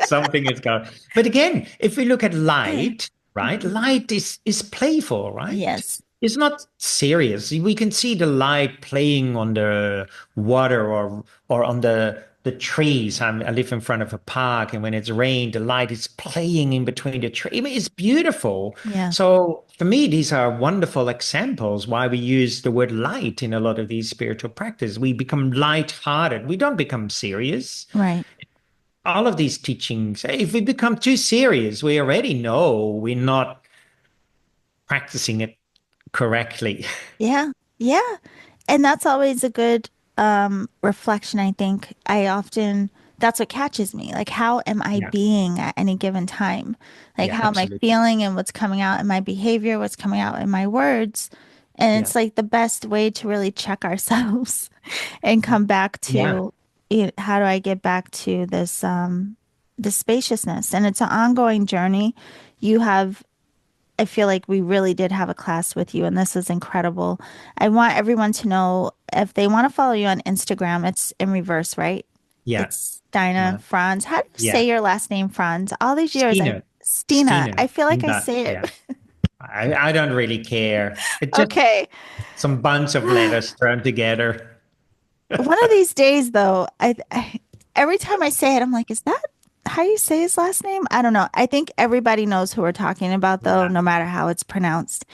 Something is going. But again, if we look at light, right? Mhm. Light is playful, right? Yes. It's not serious. We can see the light playing on the water or on the trees. I live in front of a park, and when it's rained, the light is playing in between the trees. I mean, it's beautiful. Yeah. So for me, these are wonderful examples why we use the word light in a lot of these spiritual practices. We become light-hearted. We don't become serious. Right. All of these teachings, if we become too serious, we already know we're not practicing it correctly. Yeah. Yeah. And that's always a good reflection, I think. I often that's what catches me. Like how am I Yeah, being at any given time? Like yeah, how am I absolutely. feeling and what's coming out in my behavior, what's coming out in my words? And Yeah, it's like the best way to really check ourselves and come back yeah, to how do I get back to this spaciousness? And it's an ongoing journey. You have I feel like we really did have a class with you, and this is incredible. I want everyone to know if they want to follow you on Instagram, it's in reverse, right? yeah, It's Dinah uh, Franz. How do you yeah. say your last name, Franz? All these years, I Stiene, Stina. I Stiene, feel like I Inda, say it. yeah. I don't really care. It's just Okay. some bunch of letters thrown together. One of these days, though, I every time I say it, I'm like, is that how you say his last name? I don't know. I think everybody knows who we're talking about, though, Yeah, no matter how it's pronounced.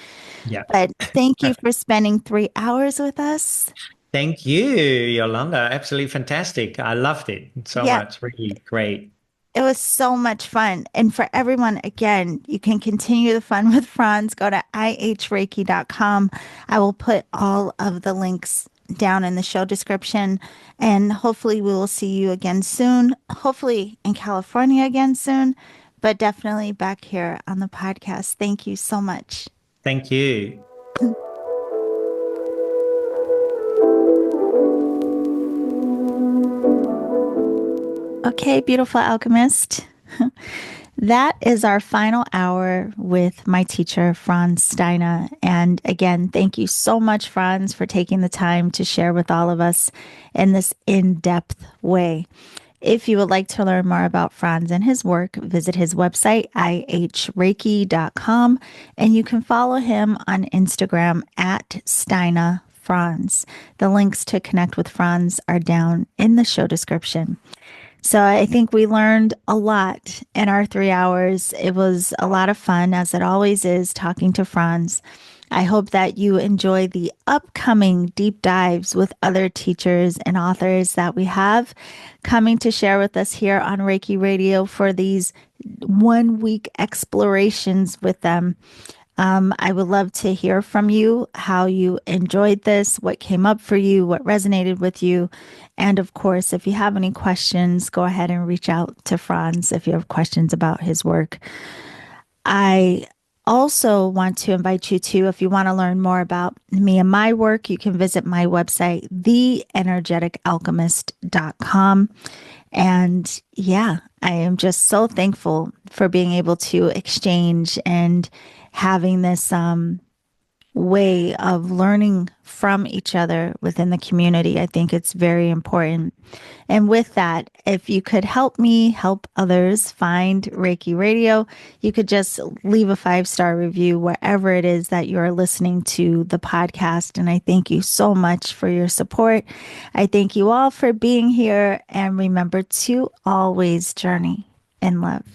yeah. But thank you for spending 3 hours with us. Thank you, Yolanda. Absolutely fantastic. I loved it so Yeah, much. Really great. it was so much fun. And for everyone, again, you can continue the fun with Franz. Go to ihreiki.com. I will put all of the links down in the show description. And hopefully, we will see you again soon. Hopefully, in California again soon, but definitely back here on the podcast. Thank you so much. Thank you. Okay, beautiful alchemist. That is our final hour with my teacher, Frans Stiene. And again, thank you so much, Franz, for taking the time to share with all of us in this in depth way. If you would like to learn more about Frans and his work, visit his website, ihreiki.com, and you can follow him on Instagram at Stiene Frans. The links to connect with Frans are down in the show description. So I think we learned a lot in our 3 hours. It was a lot of fun, as it always is, talking to Frans. I hope that you enjoy the upcoming deep dives with other teachers and authors that we have coming to share with us here on Reiki Radio for these 1 week explorations with them. I would love to hear from you how you enjoyed this, what came up for you, what resonated with you. And of course, if you have any questions, go ahead and reach out to Frans if you have questions about his work. I also want to invite you to, if you want to learn more about me and my work, you can visit my website, theenergeticalchemist.com. And yeah, I am just so thankful for being able to exchange and having this way of learning from each other within the community. I think it's very important. And with that, if you could help me help others find Reiki Radio, you could just leave a 5-star review wherever it is that you're listening to the podcast. And I thank you so much for your support. I thank you all for being here. And remember to always journey in love.